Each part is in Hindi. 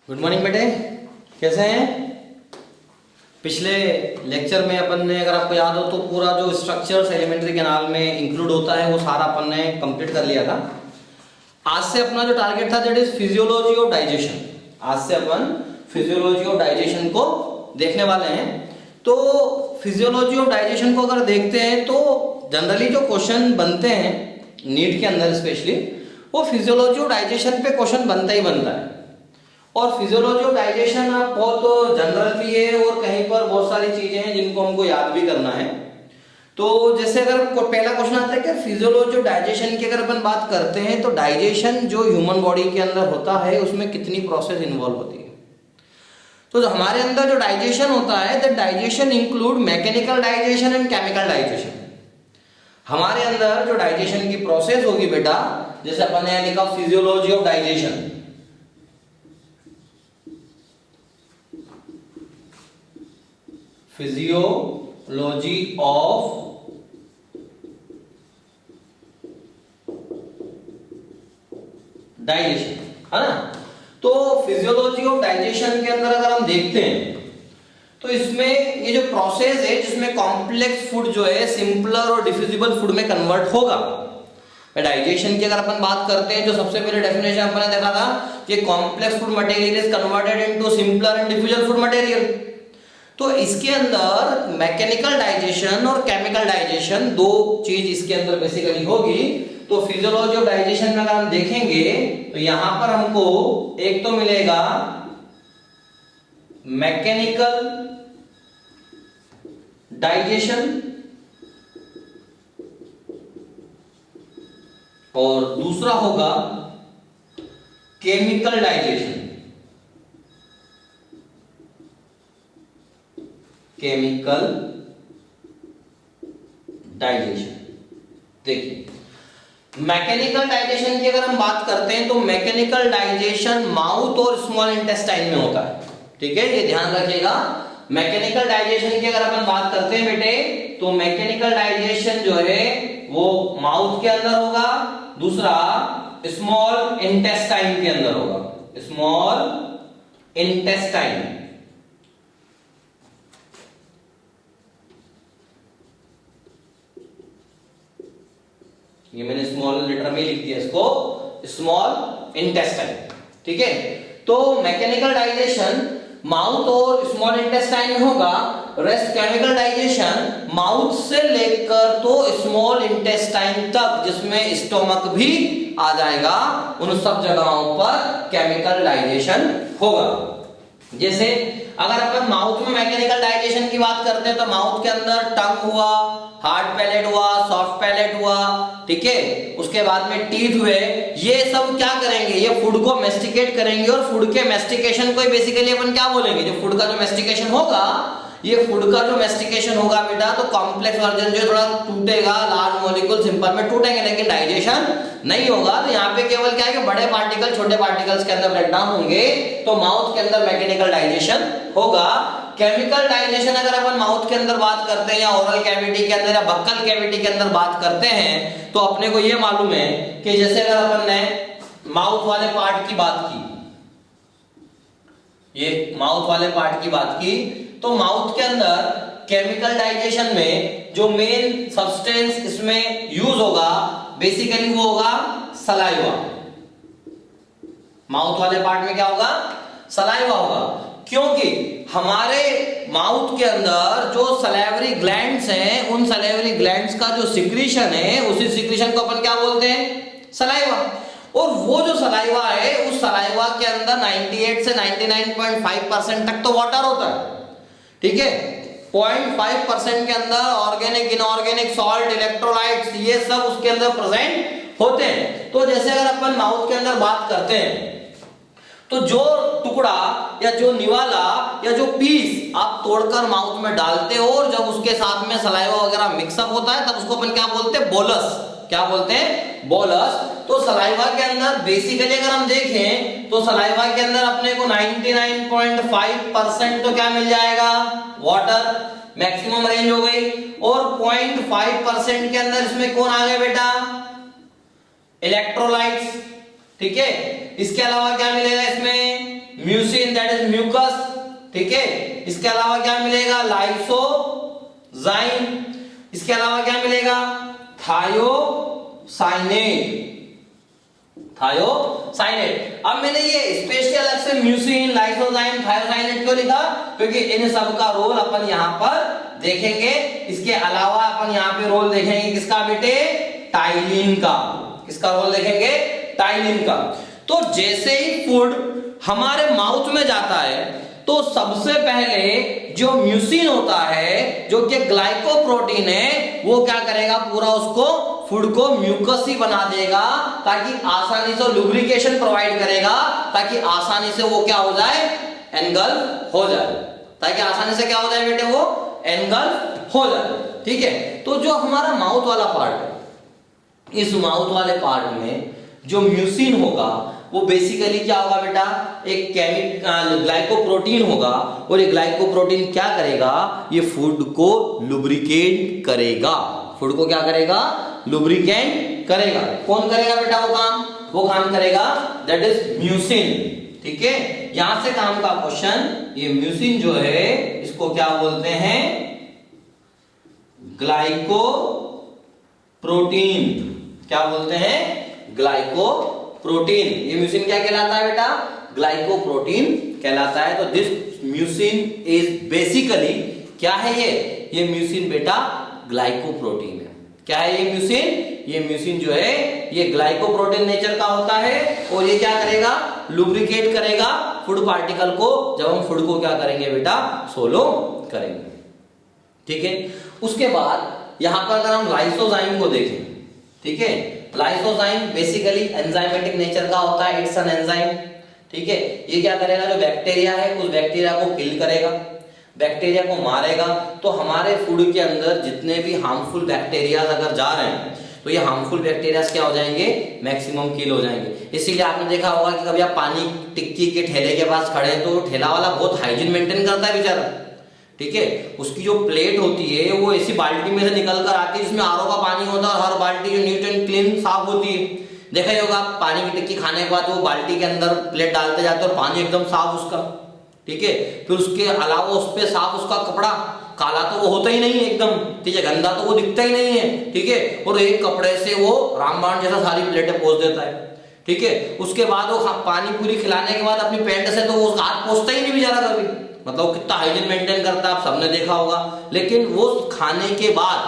गुड मॉर्निंग बेटे, कैसे हैं? पिछले लेक्चर में अपन ने, अगर आपको याद हो तो, पूरा जो स्ट्रक्चर्स एलिमेंट्री कैनाल में इंक्लूड होता है वो सारा अपन ने कंप्लीट कर लिया था। आज से अपना जो टारगेट था that is physiology of digestion. आज से अपन फिजियोलॉजी ऑफ डाइजेशन को देखने वाले हैं। तो फिजियोलॉजी ऑफ डाइजेशन को अगर देखते हैं तो जनरली जो क्वेश्चन बनते हैं नीट के अंदर स्पेशली, वो फिजियोलॉजी ऑफ डाइजेशन पे क्वेश्चन बनता ही बनता है। और फिजियोलॉजी ऑफ डाइजेशन आप बहुत जनरल भी है और कहीं पर बहुत सारी चीजें हैं जिनको हमको याद भी करना है। तो जैसे अगर पहला क्वेश्चन आता है कि फिजियोलॉजी ऑफ डाइजेशन की अगर अपन बात करते हैं तो डाइजेशन जो ह्यूमन बॉडी के अंदर होता है उसमें कितनी प्रोसेस इन्वॉल्व होती है। तो हमारे अंदर जो डाइजेशन होता है that digestion include mechanical digestion and chemical digestion. हमारे अंदर जो डाइजेशन की प्रोसेस होगी बेटा, जैसे अपन ने लिखा physiology of digestion, physiology of digestion, है ना। तो फिजियोलॉजी ऑफ डाइजेशन के अंदर अगर हम देखते हैं तो इसमें ये जो प्रोसेस है जिसमें कॉम्प्लेक्स फूड जो है सिंपलर और डिफ्यूजिबल फूड में कन्वर्ट होगा। डाइजेशन की अगर अपन बात करते हैं, जो सबसे पहले डेफिनेशन अपन ने देखा था कि complex food material is converted into simpler and defusal food material. तो इसके अंदर मैकेनिकल डाइजेशन और केमिकल डाइजेशन दो चीज इसके अंदर बेसिकली होगी। तो फिजियोलॉजी ऑफ डाइजेशन में अगर हम देखेंगे तो यहां पर हमको एक तो मिलेगा मैकेनिकल डाइजेशन और दूसरा होगा केमिकल डाइजेशन। केमिकल डाइजेशन, देखिए मैकेनिकल डाइजेशन की अगर हम बात करते हैं तो मैकेनिकल डाइजेशन माउथ और स्मॉल इंटेस्टाइन में होता है। ठीक है, ये ध्यान रखिएगा। मैकेनिकल डाइजेशन की अगर अपन बात करते हैं बेटे तो मैकेनिकल डाइजेशन जो है वो माउथ के अंदर होगा, दूसरा स्मॉल इंटेस्टाइन के अंदर होगा। स्मॉल इंटेस्टाइन, ये मैंने स्मॉल लेटर में लिख दिया इसको, स्मॉल इंटेस्टाइन। ठीक है, तो मैकेनिकल डाइजेशन माउथ और स्मॉल इंटेस्टाइन में होगा। रेस्ट केमिकल डाइजेशन माउथ से लेकर तो स्मॉल इंटेस्टाइन तक, जिसमें स्टोमक भी आ जाएगा, उन सब जगहों पर केमिकल डाइजेशन होगा। जैसे अगर अपन माउथ में मैकेनिकल डाइजेशन की बात करते हैं तो माउथ के अंदर टंग हुआ, हार्ड पैलेट हुआ, सॉफ्ट पैलेट हुआ, ठीक है, उसके बाद में टीथ हुए, ये सब क्या करेंगे, ये फूड को मेस्टिकेट करेंगे। और फूड के मेस्टिकेशन को बेसिकली अपन क्या बोलेंगे, जो फूड का जो मेस्टिकेशन होगा, ये फूड का जो मेस्टिकेशन होगा बेटा, तो कॉम्प्लेक्स वर्जन जो थोड़ा टूटेगा, लार्ज मॉलिक्यूल सिंपल में टूटेंगे लेकिन डाइजेशन नहीं होगा। तो यहाँ पे केवल क्या है कि बड़े पार्टिकल छोटे पार्टिकल्स के अंदर ब्रेकडाउन होंगे, तो माउथ के अंदर मैकेनिकल डाइजेशन होगा। केमिकल डाइजेशन अगर अपन माउथ के अंदर बात करते हैं या ओरल कैविटी के अंदर या बक्कल कैविटी के अंदर बात करते हैं तो अपने को ये मालूम है कि जैसे अगर अपन ने माउथ वाले पार्ट की बात की, ये माउथ वाले पार्ट की बात की, तो माउथ के अंदर केमिकल डाइजेशन में जो मेन सब्सटेंस इसमें यूज होगा बेसिकली वो होगा सलाइवा। माउथ वाले पार्ट में क्या होगा, सलाइवा होगा, क्योंकि हमारे माउथ के अंदर जो सलाइवरी ग्लैंड्स हैं, उन सलाइवरी ग्लैंड्स का जो सिक्रीशन है, उसी सिक्रीशन को अपन क्या बोलते हैं, सलाइवा। और वो जो सलाइवा है, उस सलाइवा के अंदर 98 से 99.5% तक तो वाटर होता है। ठीक है, 0.5% के अंदर ऑर्गेनिक, इनऑर्गेनिक, सॉल्ट, इलेक्ट्रोलाइट्स, ये सब उसके अंदर प्रेजेंट होते हैं। तो जैसे अगर अपन माउथ के अंदर बात करते हैं तो जो टुकड़ा या जो निवाला या जो पीस आप तोड़कर माउथ में डालते हो और जब उसके साथ में सलाइवा वगैरह मिक्सअप होता है तब उसको अपन क्या बोलते हैं, बोलस। क्या बोलते हैं, बोलस। तो सलाइवा के अंदर बेसिकली अगर हम देखें तो सलाइवा के अंदर अपने को 99.5% तो क्या मिल जाएगा, वाटर, मैक्सिमम रेंज हो गई। और 0.5% के अंदर इसमें कौन आ गया बेटा, इलेक्ट्रोलाइट्स। ठीक है, इसके अलावा क्या मिलेगा इसमें, म्यूसिन दैट इज म्यूकस, ठीक है। इसके अलावा क्या मिलेगा, लाइसोजाइम, इसके अलावा क्या मिलेगा, थायोसाइनेट, थायोसाइनेट। अब मैंने ये स्पेशली अलग से म्यूसिन, लाइसोजाइम, थायोसाइनेट क्यों लिखा, क्योंकि इन सब का रोल अपन यहां पर देखेंगे। इसके अलावा अपन यहां पे रोल देखेंगे किसका बेटे, टाइलिन का। किसका रोल देखेंगे, टाइलिन का। तो जैसे ही फूड हमारे माउथ में जाता है तो सबसे पहले जो म्यूसिन होता है, जो कि ग्लाइकोप्रोटीन है, वो क्या करेगा, पूरा उसको फूड को म्यूकसी बना देगा, ताकि आसानी से लुब्रिकेशन प्रोवाइड करेगा, ताकि आसानी से वो क्या हो जाए, एनगल्फ हो जाए, ताकि आसानी से क्या हो जाए बेटे, वो एनगल्फ हो जाए, ठीक है। तो जो हमारा माउथ वाला पार्ट है, इस माउथ वाले पार्ट में जो म्यूसिन होगा वो बेसिकली क्या होगा बेटा, एक ग्लाइकोप्रोटीन होगा, और ये ग्लाइकोप्रोटीन क्या करेगा, ये फूड को लुब्रिकेट करेगा। फूड को क्या करेगा, लुब्रिकेट करेगा। कौन करेगा बेटा वो काम करेगा, दैट इज म्यूसिन, ठीक है। यहां से काम का क्वेश्चन, ये म्यूसिन जो है इसको क्या बोलते हैं, ग्लाइकोप्रोटीन। क्या बोलते हैं, ग्लाइकोप्रोटीन। ये म्यूसिन क्या कहलाता है बेटा, ग्लाइकोप्रोटीन कहलाता है। तो दिस म्यूसिन इज बेसिकली क्या है, ये म्यूसिन बेटा ग्लाइकोप्रोटीन है। क्या है ये म्यूसिन, ये म्यूसिन जो है ये ग्लाइकोप्रोटीन नेचर का होता है, और ये क्या करेगा, लुब्रिकेट करेगा फूड पार्टिकल को, जब हम फूड को क्या करेंगे बेटा, सोलो करेंगे, ठीक है। उसके बाद यहां पर अगर हम लाइसोजाइम को देखें, ठीक है, लाइसोजाइम बेसिकली एंजाइमेटिक नेचर का होता है, इट्स एन एंजाइम, ठीक है। ये क्या करेगा, जो बैक्टीरिया है उस बैक्टीरिया को किल करेगा, बैक्टीरिया को मारेगा। तो हमारे फूड के अंदर जितने भी हार्मफुल बैक्टीरिया अगर जा रहे हैं, तो ये हार्मफुल बैक्टीरिया क्या हो जाएंगे, मैक्सिमम किल हो जाएंगे। इसीलिए आपने देखा होगा कि कभी आप पानी टिक्की के ठेले के पास खड़े हैं, तो ठेला वाला बहुत हाइजीन मेंटेन करता है बेचारा, ठीक है। उसकी जो प्लेट होती है वो ऐसी बाल्टी में से निकल कर आती है जिसमें आरओ का पानी होता है, और हर बाल्टी जो नीट एंड क्लीन साफ होती है। देखा ही होगा, पानी की टिक्की खाने के बाद वो बाल्टी के अंदर प्लेट डालते जाते हैं और पानी एकदम साफ उसका, ठीक है। फिर उसके अलावा उस पे साफ उसका कपड़ा, काला तो वो होता ही नहीं है एकदम, ठीक है, गंदा तो वो दिखता ही नहीं है, ठीक है। और एक कपड़े से वो रामबाण जैसा सारी प्लेटें पोंछ देता है, ठीक है। उसके बाद वो पानी पूरी खिलाने के बाद अपनी पैंट से तो वो उसका हाथ पोंछता ही नहीं बेचारा कभी, मतलब कितना हाइजीन मेंटेन करता है, आप सबने देखा होगा। लेकिन वो खाने के बाद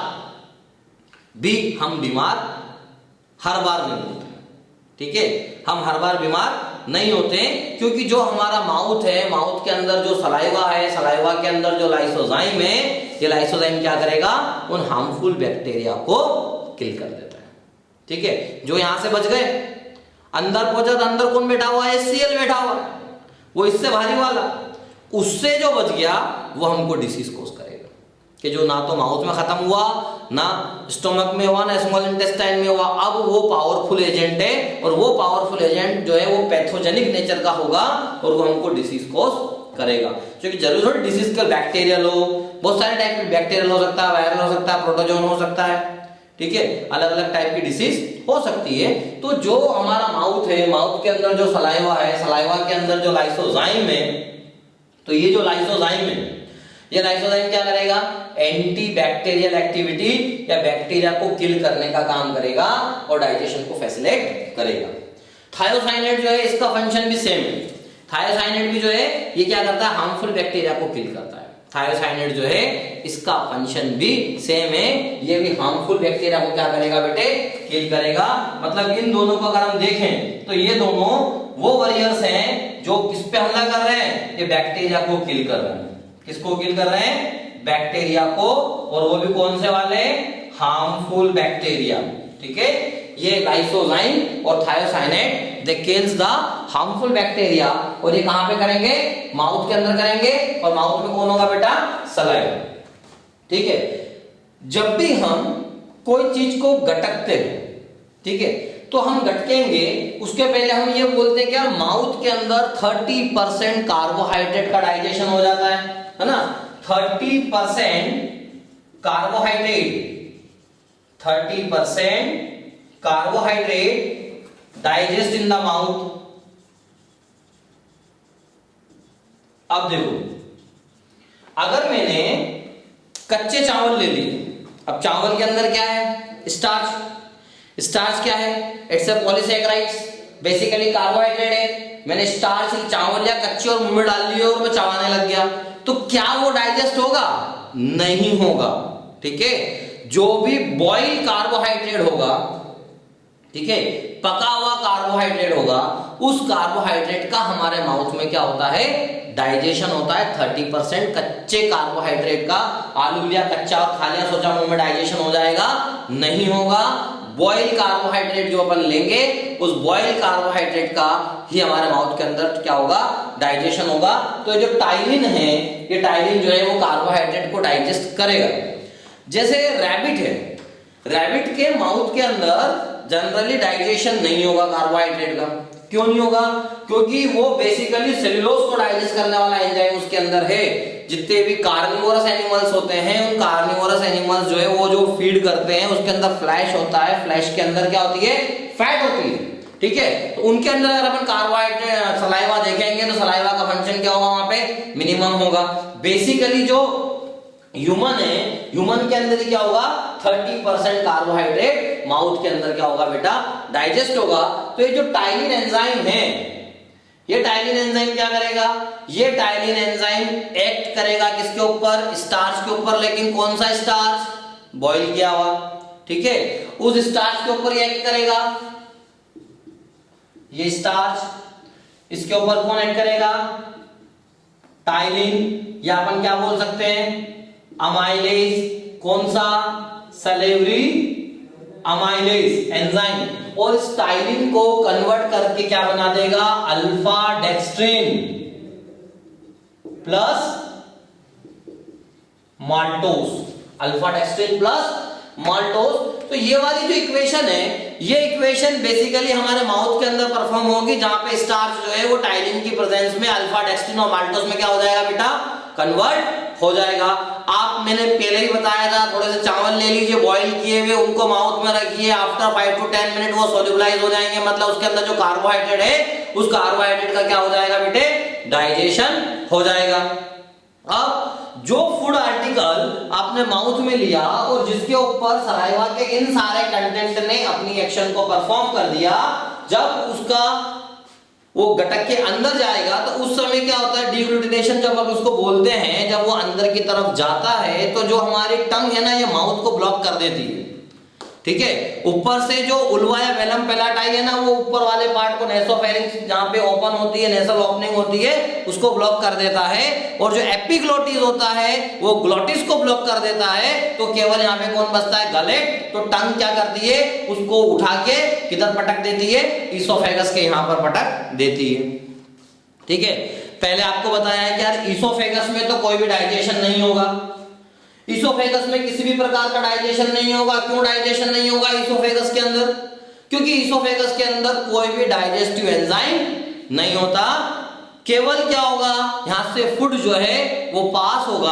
भी हम बीमार हर बार नहीं होते, ठीक है, हम हर बार बीमार नहीं होते, क्योंकि जो हमारा माउथ है, माउथ के अंदर जो सलाइवा है, सलाइवा के अंदर जो लाइसोजाइम है, ये लाइसोजाइम क्या करेगा, उन हार्मफुल बैक्टीरिया को किल कर देता है, ठीक है। जो यहां से बच गए, अंदर पहुंचा तो अंदर कौन बैठा हुआ है, HCl बैठा हुआ है, वो इससे भारी वाला, उससे जो बच गया वो हमको डिसीज कोज करेगा, कि जो ना तो माउथ में खत्म हुआ, ना स्टोमक में हुआ, ना स्मॉल इंटेस्टाइन में हुआ। अब वो पावरफुल एजेंट है, और वो पावरफुल एजेंट जो है वो पैथोजेनिक नेचर का होगा, और वो हमको डिसीज कोज करेगा। क्योंकि जरूरी थोड़ी डिसीज का बैक्टीरियल हो, बहुत सारे टाइप के बैक्टीरियल हो सकता है, वायरल हो सकता है, प्रोटोजोन हो सकता है, ठीक है, अलग अलग टाइप की डिसीज हो सकती है। तो जो हमारा माउथ है, माउथ के अंदर जो सलाइवा है, सलाइवा के अंदर जो लाइसोजाइम है, तो ये जो लाइसोजाइम है, ये लाइसोजाइम क्या करेगा, एंटी बैक्टीरियल एक्टिविटी या बैक्टीरिया को किल करने का काम करेगा, और डाइजेशन को फैसिलिटेट करेगा। थायोसाइनेट जो है इसका फंक्शन भी सेम है। थायोसाइनेट भी जो है ये क्या करता है, हार्मफुल बैक्टीरिया को किल करता है। थायोसाइनेट जो है इसका फंक्शन भी सेम है, ये भी हार्मफुल बैक्टीरिया को क्या करेगा बेटे, किल करेगा। मतलब इन दोनों को अगर हम देखें तो ये दोनों वो वॉरियर्स हैं जो किस पे हमला कर रहे हैं, ये बैक्टीरिया को किल कर रहे हैं। किसको किल कर रहे हैं, बैक्टीरिया को, और वो भी कौन से वाले, हार्मफुल बैक्टीरिया, ठीक है। ये लाइसोजाइम और thiocyanate they kills the harmful bacteria, और ये कहां पे करेंगे, माउथ के अंदर करेंगे, और माउथ में कौन होगा बेटा, सलाइवा, ठीक है। जब भी हम कोई चीज को गटकते हैं, ठीक है, तो हम गटकेंगे उसके पहले हम ये बोलते हैं कि यार माउथ के अंदर 30% कार्बोहाइड्रेट का डाइजेशन हो जाता है ना, 30% carbohydrate, 30% carbohydrate digest in the mouth, अब देखो, अगर मैंने कच्चे चावल ले लिए, अब चावल के अंदर क्या है? स्टार्च। स्टार्च क्या है? It's a polysaccharides, basically carbohydrate है। मैंने स्टार्च चावल या कच्चे और मुंह में डाल लिए और मैं चबाने लग गया, तो क्या वो डाइजेस्ट होगा? नहीं होगा। ठीक है, जो भी बॉइल कार्बोहाइड्रेट होगा, ठीक है, पका हुआ कार्बोहाइड्रेट होगा, उस कार्बोहाइड्रेट का हमारे माउथ में क्या होता है? डाइजेशन होता है। 30% कच्चे कार्बोहाइड्रेट का आलू लिया कच्चा और खा लिया, सोचा मुंह में डाइजेशन हो जाएगा, नहीं होगा। बॉइल कार्बोहाइड्रेट जो अपन लेंगे, उस बॉइल कार्बोहाइड्रेट का ही हमारे माउथ के अंदर क्या होगा? डाइजेशन होगा। तो ये जो टाइलिन है, ये टाइलिन जो है वो कार्बोहाइड्रेट को डाइजेस्ट करेगा। जैसे रैबिट है, रैबिट के माउथ के अंदर जनरली डाइजेशन नहीं होगा कार्बोहाइड्रेट का। क्यों नहीं होगा? क्योंकि वो बेसिकली सेल्यूलोज को डाइजेस्ट करने वाला एंजाइम उसके अंदर है। जितने भी कार्निवोरस एनिमल्स होते हैं, उन कार्निवोरस एनिमल्स जो है वो जो फीड करते हैं, उसके अंदर फ्लैश होता है। फ्लैश के अंदर क्या होती है? फैट होती है। ठीक है, तो उनके अंदर अगर अपन कार्बोहाइड्रेट सलाइवा देखेंगे तो सलाइवा का फंक्शन क्या होगा? वहां पे मिनिमम होगा। बेसिकली जो ह्यूमन है, ह्यूमन के अंदर क्या होगा? 30% कार्बोहाइड्रेट माउथ के अंदर क्या होगा बेटा? डाइजेस्ट होगा। तो ये जो टाइलिन एंजाइम है, ये टाइलिन एंजाइम क्या करेगा? ये टाइलिन एंजाइम एक्ट करेगा किसके ऊपर? स्टार्च के ऊपर। लेकिन कौन सा स्टार्च? बॉइल किया हुआ। ठीक है, उस स्टार्च के ऊपर ये एक्ट करेगा, ये स्टार्च। इसके ऊपर कौन एक्ट करेगा? टाइलिन, या अपन क्या बोल सकते हैं? अमाइलेज। कौन सा? Salivary amylase enzyme. और इस टाइलिन को कन्वर्ट करके क्या बना देगा? Alpha dextrin plus maltose. Alpha dextrin plus maltose. तो ये वाली जो इक्वेशन है, ये इक्वेशन बेसिकली हमारे माउथ के अंदर परफॉर्म होगी, जहां पे स्टार्च जो है वो टाइलिन की प्रेजेंस में अल्फा डेक्स्ट्रिन और माल्टोस में क्या हो जाएगा बेटा? कन्वर्ट हो जाएगा। आप, मैंने पहले ही बताया था, थोड़े से चावल ले लीजिए बॉईल किए हुए, उनको माउथ में रखिए, आफ्टर 5 to 10 मिनट वो सोल्यूबलाइज हो जाएंगे। मतलब उसके अंदर जो कार्बोहाइड्रेट है, उस कार्बोहाइड्रेट का क्या हो जाएगा बेटे? डाइजेशन हो जाएगा। अब जो फूड आर्टिकल आपने माउथ में लिया और जिसके ऊपर सलाइवा के इन सारे कंटेंट ने अपनी एक्शन को परफॉर्म कर दिया, जब उसका वो गटक के अंदर जाएगा तो उस समय क्या होता है? डिग्लूटिनेशन जब हम उसको बोलते हैं, जब वो अंदर की तरफ जाता है तो जो हमारी टंग है ना, ये माउथ को ब्लॉक कर देती है। ठीक है, ऊपर से जो उल्वा या वेलम पेलाटाई है ना, वो ऊपर वाले पार्ट को, नेसोफेरिंक्स जहां पे ओपन होती है, नेसल ओपनिंग होती है, उसको ब्लॉक कर देता है। और जो एपिग्लोटिस होता है, वो ग्लोटिस को ब्लॉक कर देता है। तो केवल यहाँ पे कौन बचता है? गले। तो टंग क्या करती है? उसको उठा के किधर पटक देती है? ईसोफेगस के यहाँ पर पटक देती है। ठीक है, पहले आपको बताया है कि यार ईसोफेगस में तो कोई भी डाइजेशन नहीं होगा। ईसोफेगस में किसी भी प्रकार का डाइजेशन नहीं होगा। क्यों डाइजेशन नहीं होगा ईसोफेगस के अंदर? क्योंकि ईसोफेगस के अंदर कोई भी डाइजेस्टिव एंजाइम नहीं होता। केवल क्या होगा? यहां से फूड जो है वो पास होगा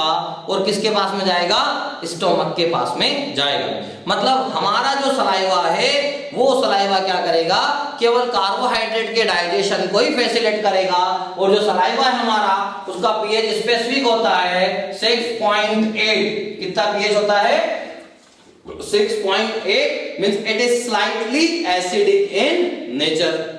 और किसके पास में जाएगा? स्टोमक के पास में जाएगा। मतलब हमारा जो सलाइवा है, वो सलाइवा क्या करेगा? केवल कार्बोहाइड्रेट के डाइजेशन को ही फैसिलिटेट करेगा। और जो सलाइवा है हमारा, उसका पीएच स्पेसिफिक होता है 6.8। कितना पीएच होता है? 6.8 means it is slightly acidic in nature.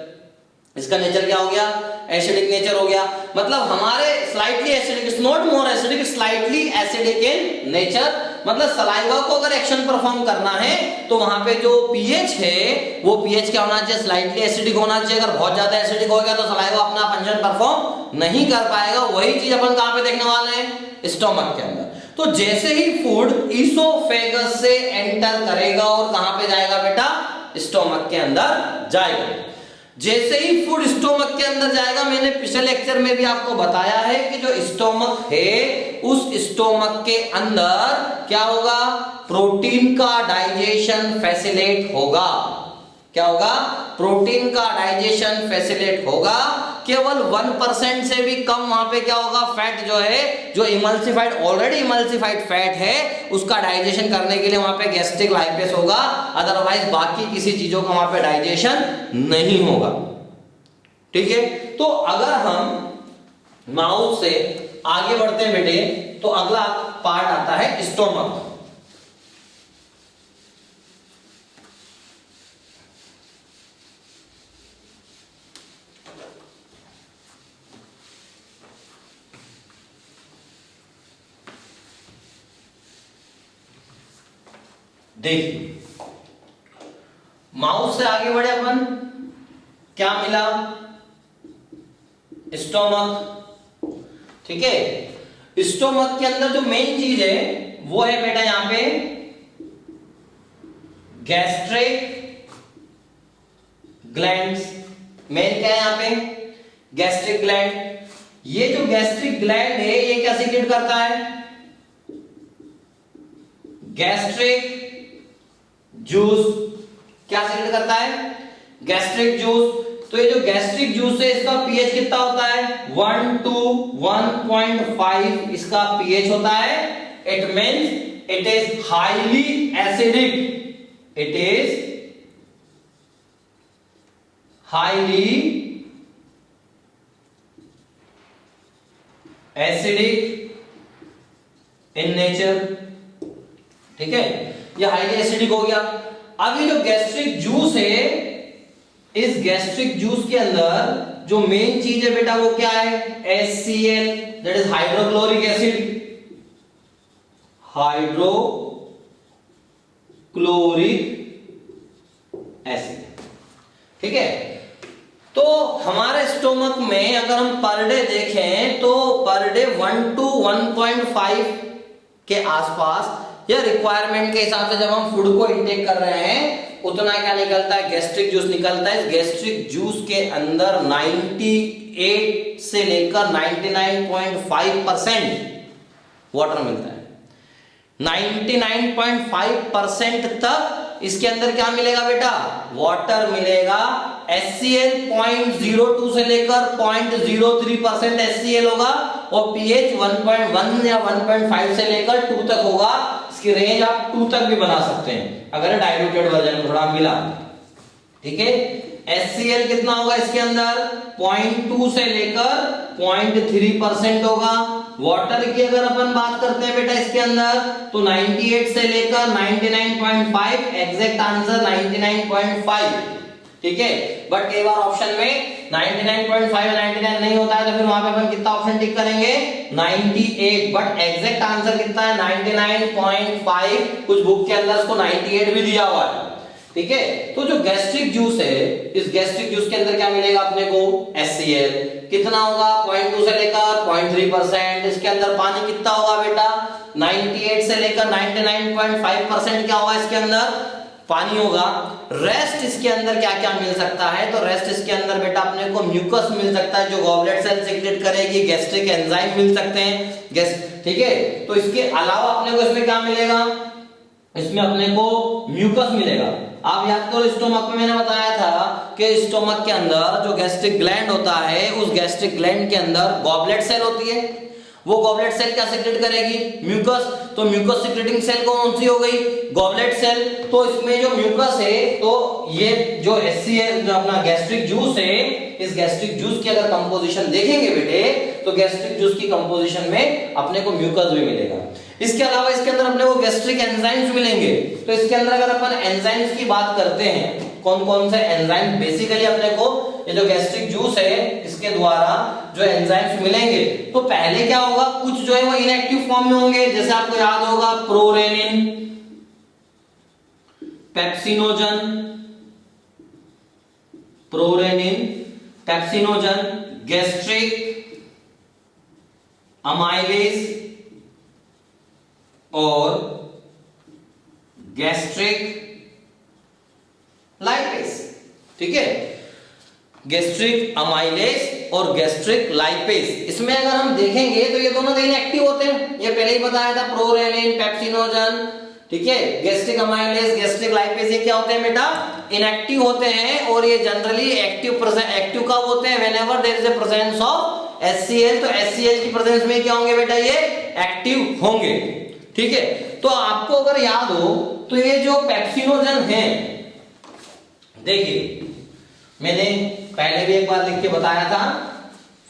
इसका नेचर क्या हो गया? एसिडिक नेचर हो गया। मतलब हमारे slightly acidic, it's not more acidic, slightly acidic in nature. मतलब सलाइवा को अगर एक्शन परफॉर्म करना है तो वहां पे जो पीएच है, वो पीएच क्या होना चाहिए? स्लाइटली एसिडिक होना चाहिए। अगर बहुत ज्यादा एसिडिक हो गया तो सलाइवा अपना फंक्शन परफॉर्म नहीं कर पाएगा। वही चीज अपन कहां पे देखने वाले हैं? स्टोमक के अंदर। तो जैसे ही फूड ईसोफेगस से एंटर करेगा और कहां पे जाएगा बेटा? स्टोमक के अंदर जाएगा। जैसे ही फूड स्टोमक के अंदर जाएगा, मैंने पिछले लेक्चर में भी आपको बताया है कि जो स्टोमक है, उस स्टोमक के अंदर क्या होगा? प्रोटीन का डाइजेशन फैसिलिटेट होगा। क्या होगा? प्रोटीन का डाइजेशन फैसिलिटेट होगा। केवल 1% से भी कम वहां पे क्या होगा? फैट जो है, जो इमल्सिफाइड, ऑलरेडी इमल्सिफाइड फैट है, उसका डाइजेशन करने के लिए वहां पे गैस्ट्रिक लाइपेस होगा। अदरवाइज बाकी किसी चीजों का वहां पे डाइजेशन नहीं होगा। ठीक है, तो अगर हम माउथ से आगे बढ़ते हैं बेटे तो अगला पार्ट आता है स्टोमक। देखिए माउथ से आगे बढ़े अपन, क्या मिला? स्टोमक। ठीक है, स्टोमक के अंदर जो मेन चीज है वो है बेटा यहां पे गैस्ट्रिक ग्लैंड्स। मेन क्या है यहां पे? Gastric gland. ये जो गैस्ट्रिक ग्लैंड है ये क्या सीक्रेट करता है? Gastric juice. क्या सीक्रेट करता है? Gastric juice. तो ये जो गैस्ट्रिक जूस है इसका पीएच कितना होता है? 1 to 1.5 इसका पीएच होता है। It means it is highly acidic. It is highly acidic in nature. ठीक है, ये हाईली एसिडिक हो गया। अब ये जो गैस्ट्रिक जूस है, इस गैस्ट्रिक जूस के अंदर जो मेन चीज है बेटा वो क्या है? HCl, that is hydrochloric acid. Hydrochloric acid. ठीक है, तो हमारे स्टोमक में अगर हम पर डे देखें तो पर डे 1 to 1.5 के आसपास या रिक्वायरमेंट के हिसाब से जब हम फूड को इंटेक कर रहे हैं उतना क्या निकलता है? गैस्ट्रिक जूस निकलता है। इस गैस्ट्रिक जूस के अंदर 98 से लेकर 99.5% वाटर मिलता है। 99.5% तक इसके अंदर क्या मिलेगा बेटा? वाटर मिलेगा। HCl 0.02 से लेकर 0.03% HCl होगा और pH 1.1 या 1.5 से लेकर 2 तक होगा। इसकी रेंज आप 2 तक भी बना सकते हैं अगर डाइल्यूटेड वर्जन थोड़ा मिला। ठीक है, HCl कितना होगा इसके अंदर? 0.2 से लेकर 0.3% होगा। वाटर की अगर अपन बात करते हैं बेटा इसके अंदर तो 98 से लेकर 99.5, एग्जैक्ट आंसर 99.5। ठीक है, बट कई बार ऑप्शन में 99.5 या 99 नहीं होता है तो फिर वहां पे अपन कितना ऑप्शन टिक करेंगे? 98, बट एग्जैक्ट आंसर कितना है? 99.5। कुछ बुक के अंदर इसको 98 भी दिया हुआ है। ठीक है, तो जो गैस्ट्रिक जूस है, इस गैस्ट्रिक जूस के अंदर क्या मिलेगा अपने को? HCl कितना होगा? 0.2 से लेकर 0.3%। इसके अंदर पानी कितना होगा बेटा? 98 से लेकर 99.5% क्या होगा इसके अंदर? पानी होगा। रेस्ट इसके अंदर क्या क्या मिल सकता है? तो रेस्ट इसके अंदर बेटा अपने को म्यूकस मिल सकता है जो गॉबलेट सेल सीक्रेट करेगी। गैस्ट्रिक एंजाइम मिल सकते हैं। ठीक है, तो इसके अलावा अपने को इसमें क्या मिलेगा? इसमें अपने को म्यूकस मिलेगा। आप याद करो स्टोमक में मैंने बताया था कि स्टोमक के अंदर जो गैस्ट्रिक ग्लैंड होता है उस गैस्ट्रिक ग्लैंड के अंदर गॉबलेट सेल होती है। वो गॉबलेट सेल क्या सीक्रेट करेगी? म्यूकस। तो म्यूकस सीक्रेटिंग सेल कौन सी हो गई? Goblet cell. तो इसमें जो म्यूकस है तो ये जो HCl जो अपना गैस्ट्रिक जूस है, इस गैस्ट्रिक जूस की अगर कंपोजिशन देखेंगे बेटे तो गैस्ट्रिक जूस की कंपोजिशन में अपने को म्यूकस भी मिलेगा। इसके अलावा इसके अंदर अपने को गैस्ट्रिक एंजाइम्स मिलेंगे। तो इसके अंदर अगर अपन एंजाइम्स की बात करते हैं, कौन कौन से एंजाइम बेसिकली अपने को ये जो गैस्ट्रिक जूस है इसके द्वारा जो एंजाइम्स मिलेंगे, तो पहले क्या होगा? कुछ जो है वो इनएक्टिव फॉर्म में होंगे, जैसे आपको याद होगा prorennin, pepsinogen, prorennin, pepsinogen, gastric amylase और गैस्ट्रिक लाइपेज। ठीक है, गैस्ट्रिक अमाइलेज और गैस्ट्रिक लाइपेज। इसमें अगर हम देखेंगे तो ये दोनों इनएक्टिव होते हैं। ये पहले ही बताया था, प्रोरेनिन, पेप्सिनोजन। ठीक है, गैस्ट्रिक अमाइलेज, गैस्ट्रिक लाइपेज ये क्या होते हैं बेटा? इनएक्टिव होते हैं। और ये जनरली एक्टिव कब होते हैं? Whenever there is a presence of HCl। तो HCl की प्रेजेंस में क्या होंगे बेटा? ये एक्टिव होंगे। ठीक है, तो आपको अगर याद हो तो ये जो पेप्सिनोजन है, देखिए मैंने पहले भी एक बार लिख के बताया था,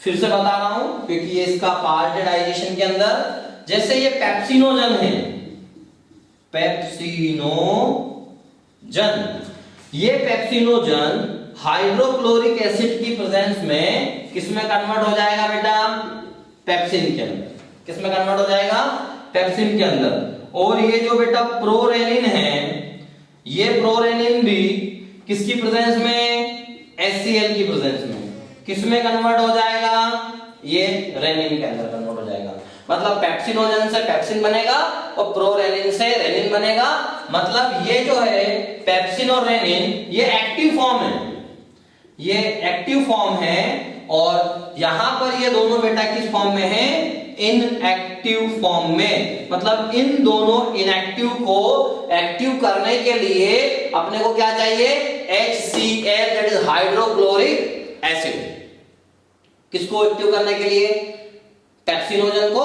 फिर से बता रहा हूं क्योंकि ये इसका पार्ट है डाइजेशन के अंदर। जैसे ये पेप्सिनोजन है, पेप्सिनोजन, ये पेप्सिनोजन हाइड्रोक्लोरिक एसिड की प्रेजेंस में किसमें कन्वर्ट हो जाएगा बेटा? पेप्सिन के अंदर। किसमें कन्वर्ट हो जाएगा? पेप्सिन के अंदर। और ये जो बेटा प्रोरेनिन है, ये प्रोरेनिन भी किसकी प्रेजेंस में? HCl की प्रेजेंस में। किसमें कन्वर्ट हो जाएगा? ये रेनिन के अंदर कन्वर्ट हो जाएगा। मतलब पेप्सिनोजन से पेप्सिन बनेगा और प्रोरेनिन से रेनिन बनेगा। मतलब ये जो है पेप्सिन और रेनिन ये एक्टिव फॉर्म है, ये एक्टिव फॉर्म है। और यहां पर ये दोनों बेटा किस फॉर्म में है? इनएक्टिव फॉर्म में। मतलब इन दोनों इनएक्टिव को एक्टिव करने के लिए अपने को क्या चाहिए? HCl, that is hydrochloric acid. किसको एक्टिव करने के लिए? पेप्सिनोजन को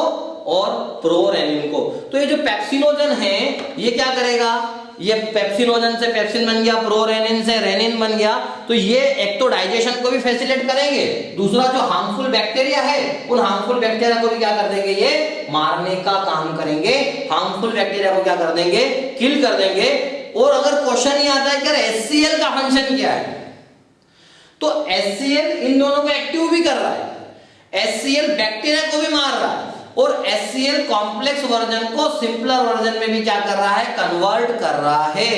और प्रोरेनिन को। तो ये जो पेप्सिनोजन है ये क्या करेगा? ये पेप्सिनोजन से पेप्सिन बन गया, प्रोरेनिन से रेनिन बन गया। तो ये एक तो डाइजेशन को भी फैसिलिटेट करेंगे, दूसरा जो हार्मफुल बैक्टीरिया है उन हार्मफुल बैक्टीरिया को भी क्या कर देंगे? ये मारने का काम करेंगे। हार्मफुल बैक्टीरिया को क्या कर देंगे? किल कर देंगे। और अगर क्वेश्चन ही आता है कि HCl का फंक्शन क्या है, तो HCl इन दोनों को एक्टिव भी कर रहा है, HCl बैक्टीरिया को भी मार रहा है, और HCl कॉम्प्लेक्स वर्जन को सिंपलर वर्जन में भी क्या कर रहा है? कन्वर्ट कर रहा है।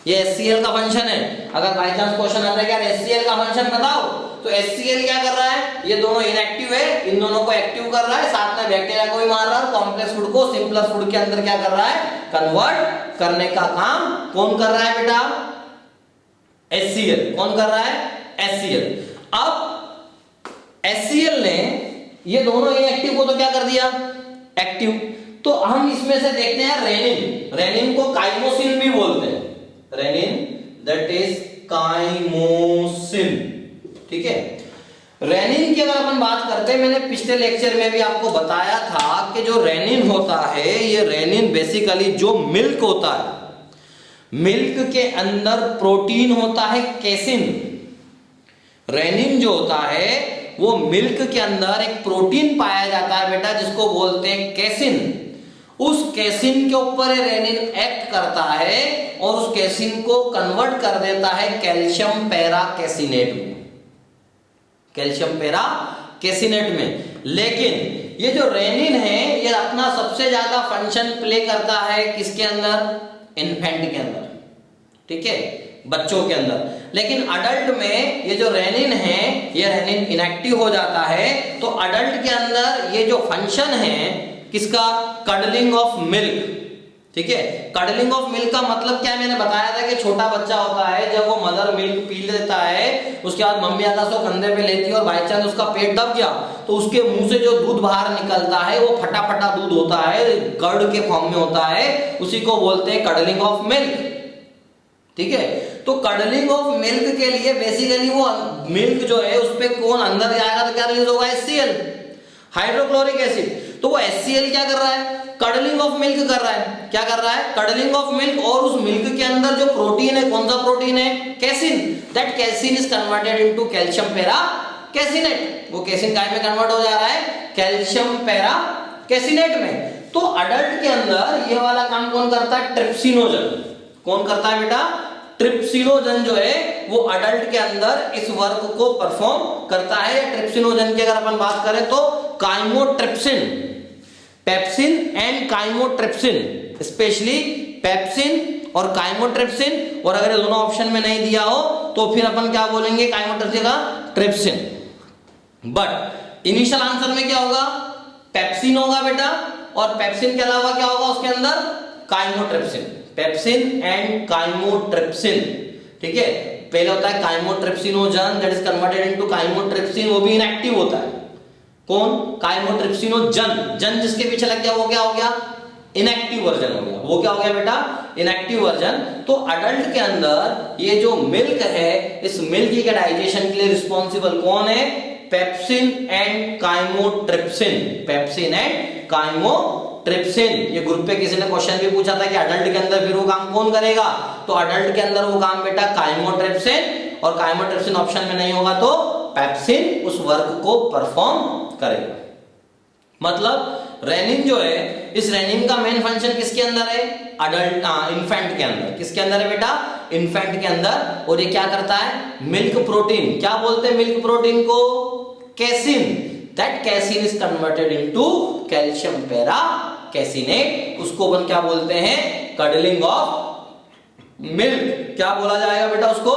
ये HCl का फंक्शन है। अगर बाय चांस क्वेश्चन आता है कि यार HCl का फंक्शन बताओ, तो HCl क्या कर रहा है? ये दोनों इनएक्टिव है, इन दोनों को एक्टिव कर रहा है, साथ में बैक्टीरिया को भी मार रहा है, और कॉम्प्लेक्स फूड को सिंपलर फूड के अंदर क्या कर रहा है? कन्वर्ट करने का काम कौन कर रहा है बेटा? HCl। कौन कर रहा है? HCl। अब HCl ने ये दोनों इनएक्टिव को तो क्या कर दिया? एक्टिव। तो हम इसमें से देखते हैं रेनिन। रेनिन को काइमोसिन भी बोलते हैं। Rennin that is chymosin. ठीक है। रेनिन की अगर अपन बात करते हैं, मैंने पिछले लेक्चर में भी आपको बताया था कि जो रेनिन होता है, ये रेनिन बेसिकली जो मिल्क होता है, मिल्क के अंदर प्रोटीन होता है केसिन। रेनिन जो होता है वो मिल्क के अंदर एक प्रोटीन पाया जाता है बेटा, जिसको बोलते हैं केसिन। उस केसिन के ऊपर रेनिन एक्ट करता है और उस केसिन को कन्वर्ट कर देता है कैल्शियम पैरा कैसिनेट में, कैल्शियम पैरा कैसिनेट में। लेकिन ये जो रेनिन है ये अपना सबसे ज्यादा फंक्शन प्ले करता है किसके अंदर? इन्फेंट के अंदर, ठीक है, बच्चों के अंदर। लेकिन अडल्ट में ये जो रेनिन है ये रेनिन इनएक्टिव हो जाता है। तो अडल्ट के अंदर ये जो फंक्शन है किसका? Cuddling of milk. ठीक है। कडलिंग ऑफ मिल्क का मतलब क्या है? मैंने बताया था कि छोटा बच्चा होता है, जब वो मदर मिल्क पी लेता है, उसके बाद मम्मी आकर उसको कंधे पे लेती है और बाई चांस उसका पेट दब गया तो उसके मुंह से जो दूध बाहर निकलता है वो फटा फटा दूध होता है, गर्ड के फॉर्म में होता है, उसी को बोलते हैं कडलिंग ऑफ मिल्क। ठीक है। तो कडलिंग ऑफ मिल्क के लिए बेसिकली वो मिल्क जो है उस पे कौन अंदर जाएगा तो क्या रिलीज होगा? HCl, hydrochloric acid. तो वो HCl क्या कर रहा है? कडलिंग ऑफ मिल्क कर रहा है। क्या कर रहा है? Cuddling of milk. और उस मिल्क के अंदर जो प्रोटीन है, कौन सा प्रोटीन है? Casein. That casein is converted into calcium para caseinate. वो कैसिन काय में कन्वर्ट हो जा रहा है? कैल्शियम पैरा कैसिनेट में। तो अडल्ट के अंदर ये वाला काम कौन करता है? ट्रिप्सिनोजन। कौन करता है बेटा? ट्रिप्सिनोजन जो है वो अडल्ट के अंदर इस वर्क को परफॉर्म करता है। ट्रिप्सिनोजन की अगर अपन बात करें तो chymotrypsin, pepsin and chymotrypsin, specially pepsin और काइमोट्रिप्सिन। और अगर ये दोनों ऑप्शन में नहीं दिया हो तो फिर अपन क्या बोलेंगे? काइमोट्रिप्सिन का ट्रिप्सिन। बट इनिशियल आंसर में क्या होगा? पेप्सिन होगा बेटा। और पेप्सिन के अलावा क्या होगा उसके अंदर? काइमोट्रिप्सिन। Pepsin and chymotrypsin. ठीक है। पहले होता है chymotrypsinogen that is converted into chymotrypsin, वो भी इनएक्टिव होता है। कौन? काइमोट्रिप्सिनोजन। जन जिसके पीछे लग गया वो क्या हो गया? इनएक्टिव वर्जन हो गया। वो क्या हो गया बेटा? Inactive version. तो अडल्ट के अंदर ये जो मिल्क है, इस मिल्क के डाइजेशन के लिए रिस्पॉन्सिबल कौन है? Pepsin and chymotrypsin. Pepsin and chymotrypsin. ये ग्रुप पे किसी ने क्वेश्चन भी पूछा था कि अडल्ट के अंदर फिर वो काम कौन करेगा? तो अडल्ट के अंदर वो काम बेटा काइमोट्रिप्सिन, और काइमोट्रिप्सिन ऑप्शन में नहीं होगा तो पेप्सिन उस वर्क को परफॉर्म करेगा। मतलब रेनिन जो है, इस रेनिन का मेन फंक्शन किसके अंदर है? अडल्ट इन्फेंट के अंदर। किसके अंदर है बेटा? इन्फेंट के अंदर। और ये क्या करता है? मिल्क प्रोटीन, क्या बोलते हैं मिल्क प्रोटीन को? Casein. That casein is converted into calcium para caseinate. उसको अपन क्या बोलते हैं? Curdling of milk. क्या बोला जाएगा बेटा उसको?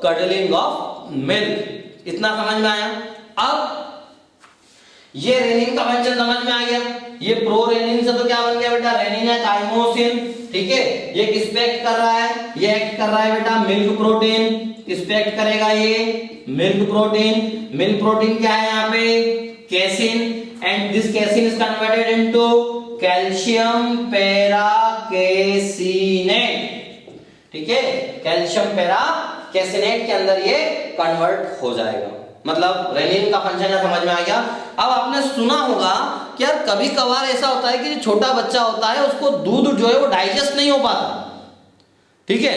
Curdling of milk. इतना समझ में आया? अब ये रेनिन का फंक्शन समझ में आ गया। ये प्रो रेनिन से तो क्या बन गया बेटा? रेनिन है काइमोसिन। ठीक है, ये किस पे एक्ट कर रहा है? ये एक्ट कर रहा है बेटा मिल्क प्रोटीन। किस पे एक्ट करेगा ये? Milk protein. मिल्क प्रोटीन क्या है यहाँ पे? Casein. And this casein is converted into calcium para caseinate. ठीक है, कैल्शियम पैरा कैसिनेट के अंदर ये कन्वर्ट हो जाएगा। मतलब रेनिन का फंक्शन समझ में आ गया। अब आपने सुना होगा कि यार कभी कभार ऐसा होता है कि छोटा बच्चा होता है, उसको दूध जो है वो डाइजेस्ट नहीं हो पाता। ठीक है,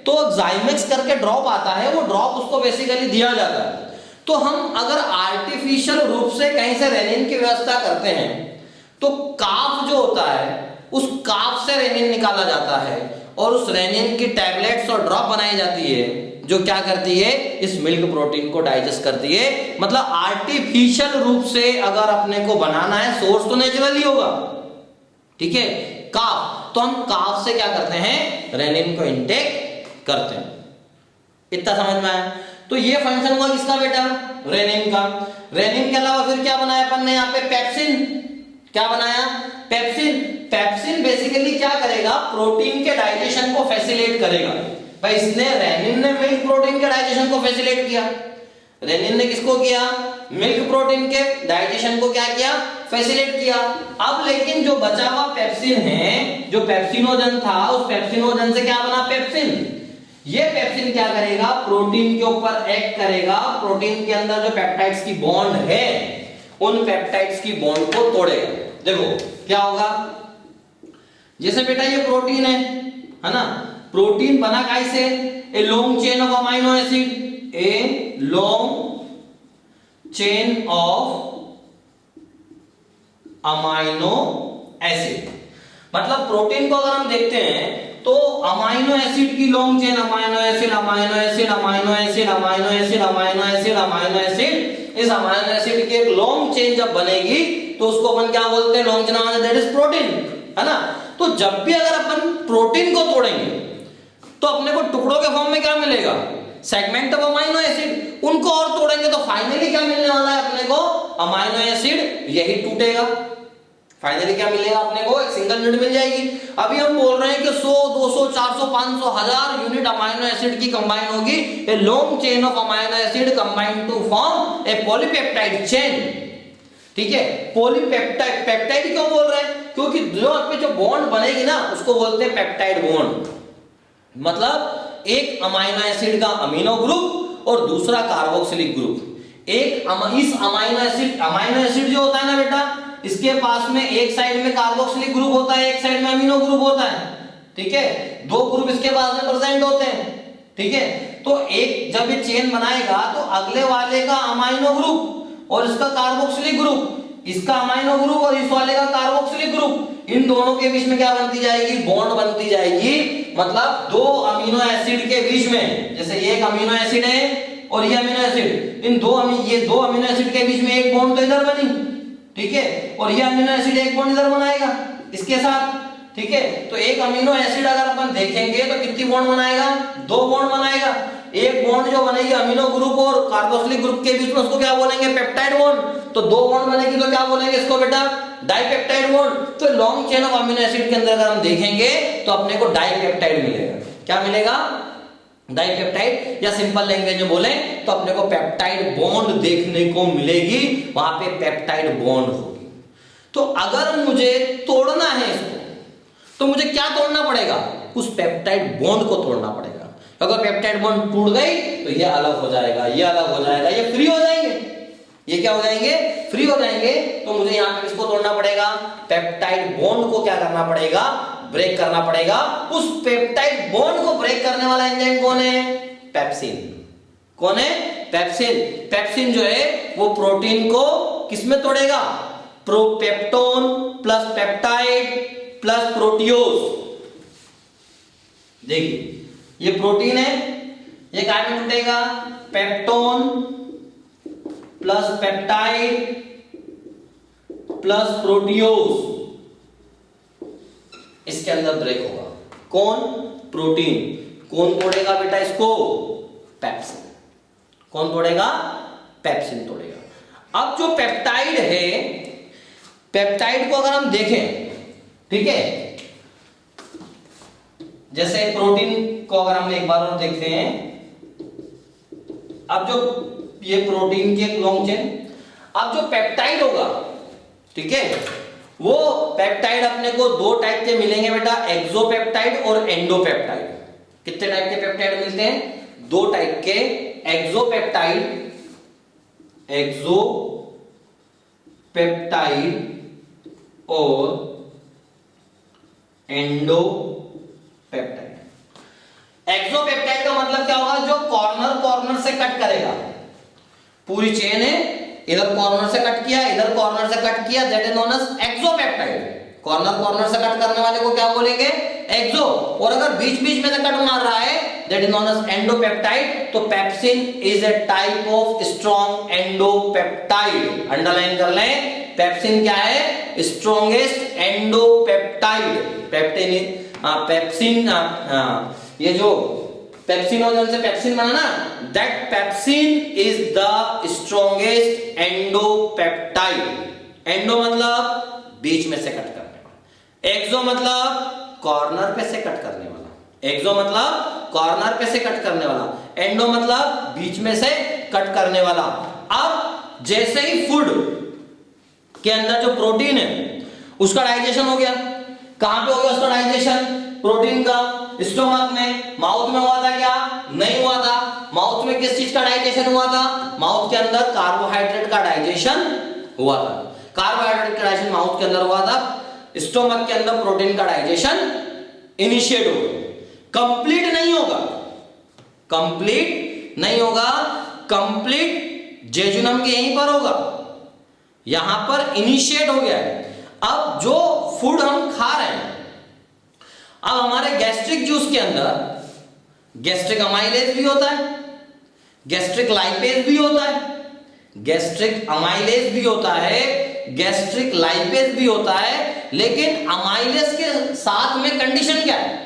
तो जाइमेक्स करके ड्रॉप आता है, वो ड्रॉप उसको बेसिकली दिया जाता है। तो हम अगर आर्टिफिशियल रूप से कहीं से रेनिन की व्यवस्था करते हैं तो काफ जो होता है उस काफ से रेनिन निकाला जाता है और उस रेनिन की टैबलेट्स और ड्रॉप बनाई जाती है, जो क्या करती है? इस मिल्क प्रोटीन को डाइजेस्ट करती है। मतलब आर्टिफिशियल रूप से अगर अपने को बनाना है, सोर्स तो नेचुरल ही होगा। ठीक है, काफ, तो हम काफ से क्या करते हैं? रेनिन को इनटेक करते हैं। इतना समझ में आया? तो ये फंक्शन हुआ किसका बेटा? रेनिन का। रेनिन के अलावा फिर क्या बनाया अपन ने यहाँ पे? पेप्सिन। क्या बनाया? पेप्सिन। पेप्सिन बेसिकली क्या करेगा? प्रोटीन के डाइजेशन को फैसिलिटेट करेगा। भाई इसने रेनिन ने मिल्क प्रोटीन के डाइजेशन को फैसिलिटेट किया। रेनिन ने किसको किया? मिल्क प्रोटीन के डाइजेशन को क्या किया? फैसिलिटेट किया। अब लेकिन जो बचा हुआ पेप्सिन है, जो पेप्सिनोजन था, उस पेप्सिनोजन से क्या बना? पेप्सिन। ये पेप्सिन क्या करेगा? प्रोटीन के ऊपर एक्ट करेगा। प्रोटीन के अंदर जो पेप्टाइड्स की बॉन्ड है, उन पेप्टाइड्स की बॉन्ड को तोड़ेगा। देखो क्या होगा? जैसे बेटा ये प्रोटीन है ना? प्रोटीन बना कैसे? ए long chain of amino acid. A long chain of amino acid. मतलब प्रोटीन को अगर हम देखते हैं तो अमाइनो एसिड की long chain, amino acid, amino acid, amino acid, amino acid, amino acid, amino acid. इस अमाइनो एसिड की एक लॉन्ग चेन जब बनेगी तो उसको अपन क्या बोलते हैं? Long chain, that is protein, है ना? तो जब भी अगर अपन प्रोटीन को तोड़ेंगे तो अपने को टुकड़ों के फॉर्म में क्या मिलेगा? Segment of amino acid. उनको और तोड़ेंगे तो फाइनली क्या मिलने वाला है अपने को? Amino acid. यही टूटेगा। फाइनली क्या मिलेगा अपने को? एक सिंगल यूनिट मिल जाएगी। अभी हम बोल रहे हैं कि 100, 200, 400, 500, 1000 यूनिट अमाइनो एसिड की कंबाइन होगी। A long chain of amino acid combine to form a polypeptide chain. ठीक है, पॉलीपेप्टाइड। पेप्टाइड क्यों बोल रहे हैं? क्योंकि जो बॉन्ड बनेगी ना उसको बोलते हैं पेप्टाइड बॉन्ड। मतलब एक अमाइनो एसिड का अमीनो ग्रुप और दूसरा कार्बोक्सिलिक ग्रुप। इस अमाइनो एसिड जो होता है ना बेटा, इसके पास में एक साइड में कार्बोक्सिलिक ग्रुप होता है, एक साइड में अमीनो ग्रुप होता है। ठीक है, दो ग्रुप इसके पास में प्रेजेंट होते हैं। ठीक है, तो एक जब ये चेन बनाएगा तो अगले वाले का अमाइनो ग्रुप और इसका कार्बोक्सिलिक ग्रुप, इसका अमाइनो ग्रुप और इस वाले का कार्बोक्सिलिक ग्रुप, इन दोनों के बीच में क्या बनती जाएगी? बॉन्ड बनती जाएगी। मतलब दो अमीनो एसिड के बीच में, जैसे ये एक अमीनो एसिड है और ये अमीनो एसिड, ये दो अमीनो एसिड के बीच में एक बॉन्ड तो इधर बनी। ठीक है, और ये अमीनो एसिड एक बॉन्ड इधर बनाएगा इसके साथ। ठीक है, तो एक अमीनो एसिड अगर अपन देखेंगे तो कितनी बॉन्ड बनाएगा? 2 बॉन्ड बनाएगा। एक बॉन्ड जो बनेगी अमीनो ग्रुप और कार्बोक्सिलिक ग्रुप के बीच में, उसको क्या बोलेंगे? Peptide bond. तो 2 बॉन्ड बनेगी तो क्या बोलेंगे इसको बेटा? Dipeptide bond. तो long chain of amino acid के अंदर अगर हम देखेंगे तो अपने को डाइपेप्टाइड मिलेगा। क्या मिलेगा? डाइपेप्टाइड। या सिंपल लैंग्वेज में बोले तो अपने को पेप्टाइड बॉन्ड देखने को मिलेगी, वहां पे पेप्टाइड बॉन्ड होगी। तो अगर मुझे तोड़ना है इसको तो मुझे क्या तोड़ना पड़ेगा? उस पेप्टाइड बॉन्ड को तोड़ना पड़ेगा। अगर पेप्टाइड बॉन्ड टूट गई तो ये अलग हो जाएगा, ये अलग हो जाएगा, ये फ्री हो जाएंगे। ये क्या हो जाएंगे? फ्री हो जाएंगे। तो मुझे यहाँ पे किसको तोड़ना पड़ेगा? पेप्टाइड बॉन्ड को क्या करना पड़ेगा? ब्रेक करना पड़ेगा। उस पेप्टाइड बॉन्ड को ब्रेक करने वाला एंजाइम कौन है? पेप्सिन। कौन है? पेप्सिन। पेप्सिन जो है वो प्रोटीन को किसमें तोड़ेगा? प्रोपेप्टोन प्लस पेप्टाइड प्लस प्रोटियोज। देखिए ये प्रोटीन है, ये काय में टूटेगा? पेप्टोन प्लस पेप्टाइड प्लस प्रोटियोज, इसके अंदर ब्रेक होगा। कौन? प्रोटीन। कौन तोड़ेगा बेटा इसको? पेप्सिन। कौन तोड़ेगा? पेप्सिन तोड़ेगा। अब जो पेप्टाइड है, पेप्टाइड को अगर हम देखें, ठीक है, जैसे प्रोटीन को अगर हम एक बार और देखते हैं, अब जो ये प्रोटीन की एक लॉन्ग चेन, अब जो पेप्टाइड होगा, ठीक है, वो पेप्टाइड अपने को दो टाइप के मिलेंगे बेटा, एक्सोपेप्टाइड और एंडोपेप्टाइड। कितने टाइप के पेप्टाइड मिलते हैं? दो टाइप के, एक्सोपेप्टाइड, एक्सोपेप्टाइड और एंडोपेप्टाइड। एक्सोपेप्टाइड का मतलब क्या होगा? जो कॉर्नर कॉर्नर से कट करेगा, पूरी चेन है, इधर कॉर्नर से कट किया, इधर कॉर्नर से कट किया, that is known as exopeptide. Corner corner से कट करने वाले को क्या बोलेंगे? एक्सो। और अगर बीच बीच में से कट मार रहा है, that is known as endopeptide. तो pepsin is a type of strong endopeptide. Underline कर लें, पेप्सिन क्या है? स्ट्रॉन्गेस्ट एंडोपेप्टाइड। पेप्सिन, ये जो पेप्सिनोजन से पेप्सिन बना ना, that pepsin is the strongest endopeptide. Endo मतलब बीच में से कट करने वाला, एक्सो मतलब कॉर्नर पे से कट करने वाला। एक्सो मतलब कॉर्नर पे से कट करने वाला, एंडो मतलब बीच में से कट करने वाला। अब जैसे ही फूड के अंदर जो प्रोटीन है उसका डाइजेशन हो गया, कहां पे हो गया उसका डाइजेशन? प्रोटीन का स्टोमक में। माउथ में हुआ था क्या? नहीं हुआ था। माउथ में किस चीज का डाइजेशन हुआ था? माउथ के अंदर कार्बोहाइड्रेट का डाइजेशन हुआ था। कार्बोहाइड्रेट का डाइजेशन माउथ के अंदर हुआ था, स्टोमक के अंदर प्रोटीन का डाइजेशन इनिशिएट हो गया। कंप्लीट नहीं होगा, कंप्लीट नहीं होगा, कंप्लीट जेजुनम के यहीं पर होगा, यहां पर इनिशिएट हो गया है। अब जो फूड हम खा रहे हैं, अब हमारे गैस्ट्रिक जूस के अंदर गैस्ट्रिक अमाइलेज भी होता है, गैस्ट्रिक लाइपेज भी होता है, गैस्ट्रिक अमाइलेज भी होता है, गैस्ट्रिक लाइपेज भी होता है। लेकिन अमाइलेज के साथ में कंडीशन क्या है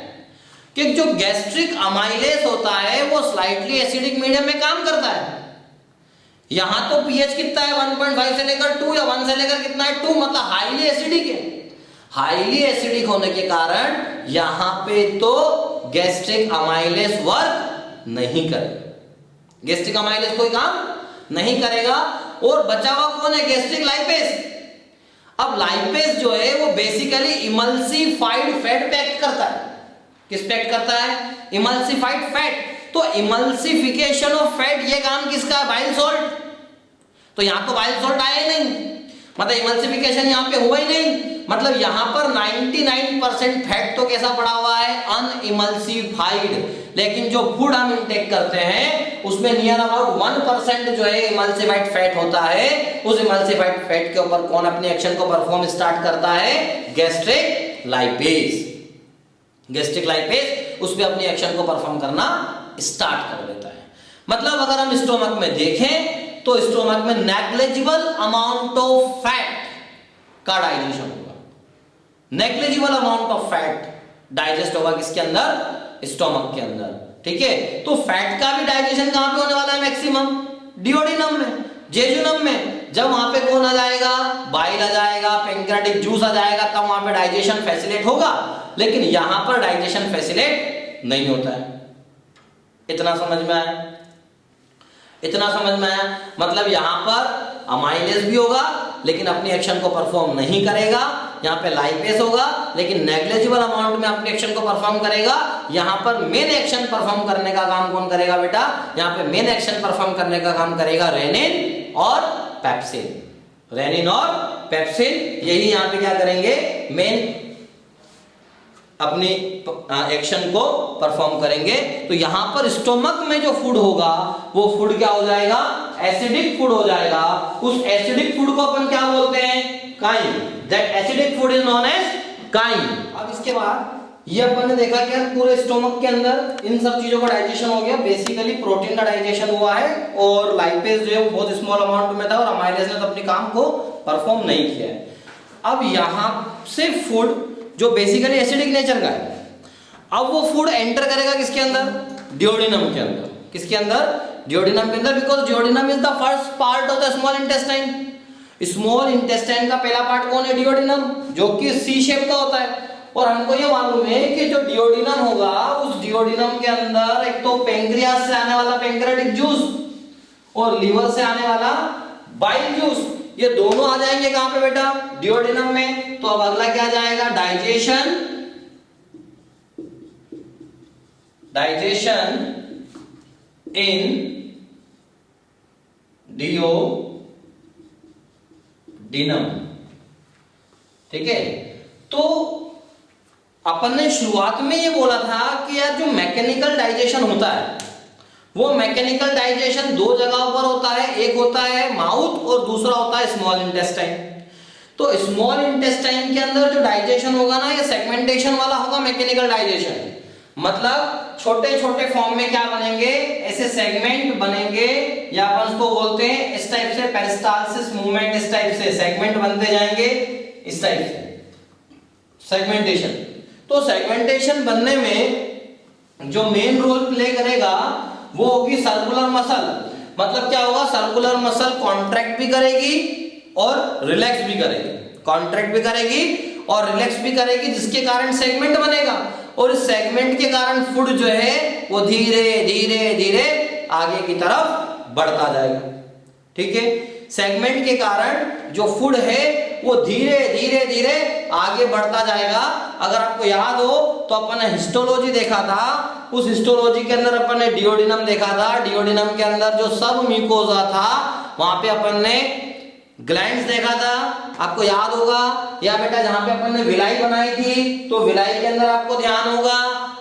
कि जो गैस्ट्रिक अमाइलेज होता है वो स्लाइटली एसिडिक मीडियम में काम करता है। यहां तो पीएच कितना है? 1.5 से लेकर 2 या 1 से लेकर कितना है? 2, मतलब हाईली एसिडिक है। हाईली एसिडिक होने के कारण यहां पे तो गैस्ट्रिक अमाइलेज वर्क नहीं करेगा, गैस्ट्रिक अमाइलेज कोई काम नहीं करेगा। और बचा हुआ कौन है? Gastric lipase. अब लाइपेज जो है वो बेसिकली इमल्सिफाइड फैट पैक करता है। किस पैक करता है? Emulsified fat. तो इमल्सिफिकेशन ऑफ फैट ये काम किसका है? Bile salt. तो यहां तो बाइल सॉल्ट आया ही नहीं, मतलब इमल्सिफिकेशन यहां पे हुआ ही नहीं। मतलब यहां पर 99% फैट तो कैसा पड़ा हुआ है? अनइमल्सिफाइड। लेकिन जो फूड हम इंटेक करते हैं उसमें नियर अबाउट 1% जो है इमल्सिफाइड फैट होता है। उस इमल्सिफाइड फैट के ऊपर कौन अपनी एक्शन को परफॉर्म स्टार्ट करता है? Gastric lipase. गैस्ट्रिक लाइपेज उस पे अपनी एक्शन को परफॉर्म करना स्टार्ट कर देता है। मतलब अगर हम स्टोमक में देखें तो स्टोमक में नेग्लिजिबल अमाउंट ऑफ फैट का डाइजेशन होगा। Negligible amount of fat digest होगा किसके अंदर? स्टोमक के अंदर। ठीक है, तो फैट का भी डाइजेशन कहां पे होने वाला है? मैक्सिमम डिओडिनम में, जेजुनम में। जब वहां पे कौन आ जाएगा? बाइल आ जाएगा, पैंक्रियाटिक जूस आ जाएगा, तब वहां पे डाइजेशन फैसिलिटेट होगा। लेकिन यहां पर डाइजेशन फैसिलिटेट नहीं होता है। इतना समझ में आया? इतना समझ में आया? मतलब यहां पर अमाइलेज भी होगा लेकिन अपनी एक्शन को परफॉर्म नहीं करेगा। यहां पे लाइपेज होगा लेकिन नेग्लिजिबल अमाउंट में अपनी एक्शन को परफॉर्म करेगा। यहां पर मेन एक्शन परफॉर्म करने का काम कौन करेगा बेटा? यहां पे मेन एक्शन परफॉर्म करने का काम करेगा रेनिन और पेप्सिन। रेनिन और पेप्सिन यही यहां पे क्या करेंगे? मेन अपनी एक्शन को परफॉर्म करेंगे। तो यहां पर स्टोमक में जो फूड होगा वो फूड क्या हो जाएगा, एसिडिक फूड हो जाएगा। उस एसिडिक फूड को अपन क्या बोलते हैं, chyme. That acidic food is known as chyme. अब इसके बाद ये अपन ने देखा कि पूरे स्टोमक के अंदर इन सब चीजों का डाइजेशन हो गया। बेसिकली प्रोटीन का डाइजेशन हुआ है और लाइपेज जो है वो बहुत स्मॉल अमाउंट में था और अमाइलेज ने तो अपने काम को परफॉर्म नहीं किया है। अब यहां से फूड जो बेसिकली एसिडिक नेचर का है, अब वो फूड एंटर करेगा किसके अंदर, डियोडिनम के अंदर। किसके अंदर, डियोडिनम के अंदर, because duodenum is the first part of the small intestine. Small intestine का पहला पार्ट कौन है, डियोडिनम, जो कि सी शेप का होता है। और हमको ये मालूम है कि जो डियोडिनम होगा उस डियोडिनम के अंदर एक तो पेंक्रियास से आने वाला पेंक्रियाटिक जूस और लीवर से आने वाला बाइल जूस, ये दोनों आ जाएंगे कहां पे बेटा, डियोडिनम में। तो अब अगला क्या जाएगा, डाइजेशन इन डियोडिनम। ठीक है, तो अपन ने शुरुआत में ये बोला था कि यार जो मैकेनिकल डाइजेशन होता है वो मैकेनिकल डाइजेशन दो जगहों पर होता है, एक होता है माउथ और दूसरा होता है स्मॉल इंटेस्टाइन। तो स्मॉल इंटेस्टाइन के अंदर जो डाइजेशन होगा ना, ये सेगमेंटेशन वाला होगा मैकेनिकल डाइजेशन। मतलब छोटे छोटे फॉर्म में क्या बनेंगे, ऐसे सेगमेंट बनेंगे, या अपन उसको बोलते हैं इस टाइप से पेरिस्टालसिस मूवमेंट, इस टाइप से सेगमेंट बनते जाएंगे, इस टाइप से सेगमेंटेशन। तो सेगमेंटेशन बनने में जो मेन रोल प्ले करेगा वो होगी सर्कुलर मसल। मतलब क्या होगा, सर्कुलर मसल कॉन्ट्रैक्ट भी करेगी और रिलैक्स भी करेगी, कॉन्ट्रैक्ट भी करेगी और रिलैक्स भी करेगी, जिसके कारण सेगमेंट बनेगा। और इस सेगमेंट के कारण फूड जो है वो धीरे धीरे धीरे आगे की तरफ बढ़ता जाएगा। ठीक है, सेगमेंट के कारण जो फूड है वो धीरे धीरे धीरे आगे बढ़ता जाएगा। अगर आपको याद हो तो अपन ने हिस्टोलॉजी देखा था, उस हिस्टोलॉजी के अंदर अपन ने डियोडिनम देखा था। डियोडिनम के अंदर जो सब म्यूकोजा था वहां पे अपन ने ग्लैंड्स देखा था, आपको याद होगा। या बेटा जहां पे अपन ने विलाई बनाई थी, तो विलाई के अंदर आपको ध्यान होगा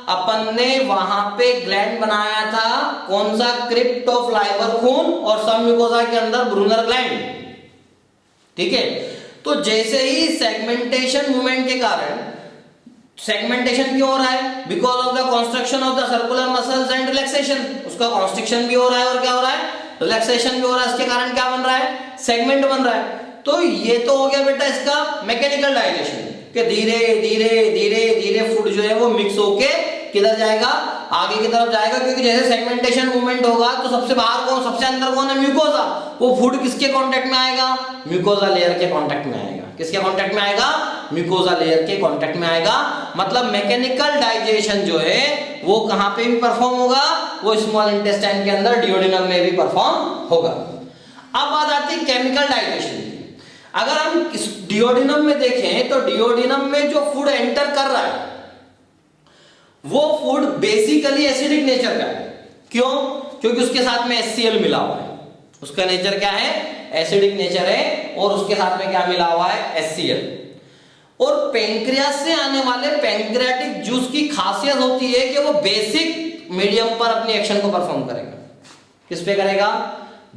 अपन ने वहां पे ग्लैंड बनाया था, कौन सा, क्रिप्ट ऑफ लाइबरखून, और सब म्यूकोजा के अंदर ब्रूनर ग्लैंड। ठीक है, तो जैसे ही सेगमेंटेशन मूवमेंट के कारण, सेगमेंटेशन क्यों हो रहा है, because of the construction of the circular muscles and relaxation, उसका कंस्ट्रक्शन भी हो रहा है और क्या हो रहा है, रिलैक्सेशन भी हो रहा है। इसके कारण क्या बन रहा है, सेगमेंट बन रहा है। तो ये तो हो गया बेटा इसका मैकेनिकल डाइजेशन, कि धीरे धीरे धीरे धीरे फूड जो है वो मिक्स होके किधर जाएगा, आगे की तरफ जाएगा। क्योंकि जैसे सेगमेंटेशन मूवमेंट होगा तो सबसे बाहर कौन, सबसे अंदर कौन है, म्यूकोजा। वो फूड किसके कांटेक्ट में आएगा, म्यूकोजा लेयर के कांटेक्ट में आएगा। किसके कांटेक्ट में आएगा, म्यूकोजा लेयर के कांटेक्ट में आएगा। मतलब मैकेनिकल डाइजेशन जो है वो कहां पे भी परफॉर्म होगा, वो स्मॉल इंटेस्टाइन के अंदर डियोडिनम में भी परफॉर्म होगा। अब बात आती है केमिकल डाइजेशन की। अगर हम इस डियोडिनम में देखें तो डियोडिनम में जो फूड एंटर कर रहा है वो फूड बेसिकली एसिडिक नेचर का है। क्यों, क्योंकि उसके साथ में HCl मिला हुआ है। उसका नेचर क्या है, एसिडिक नेचर है, और उसके साथ में क्या मिला हुआ है, HCl। और पेंक्रियास से आने वाले पेंक्रियाटिक जूस की खासियत होती है कि वो बेसिक मीडियम पर अपनी एक्शन को परफॉर्म करेगा। किस पे करेगा,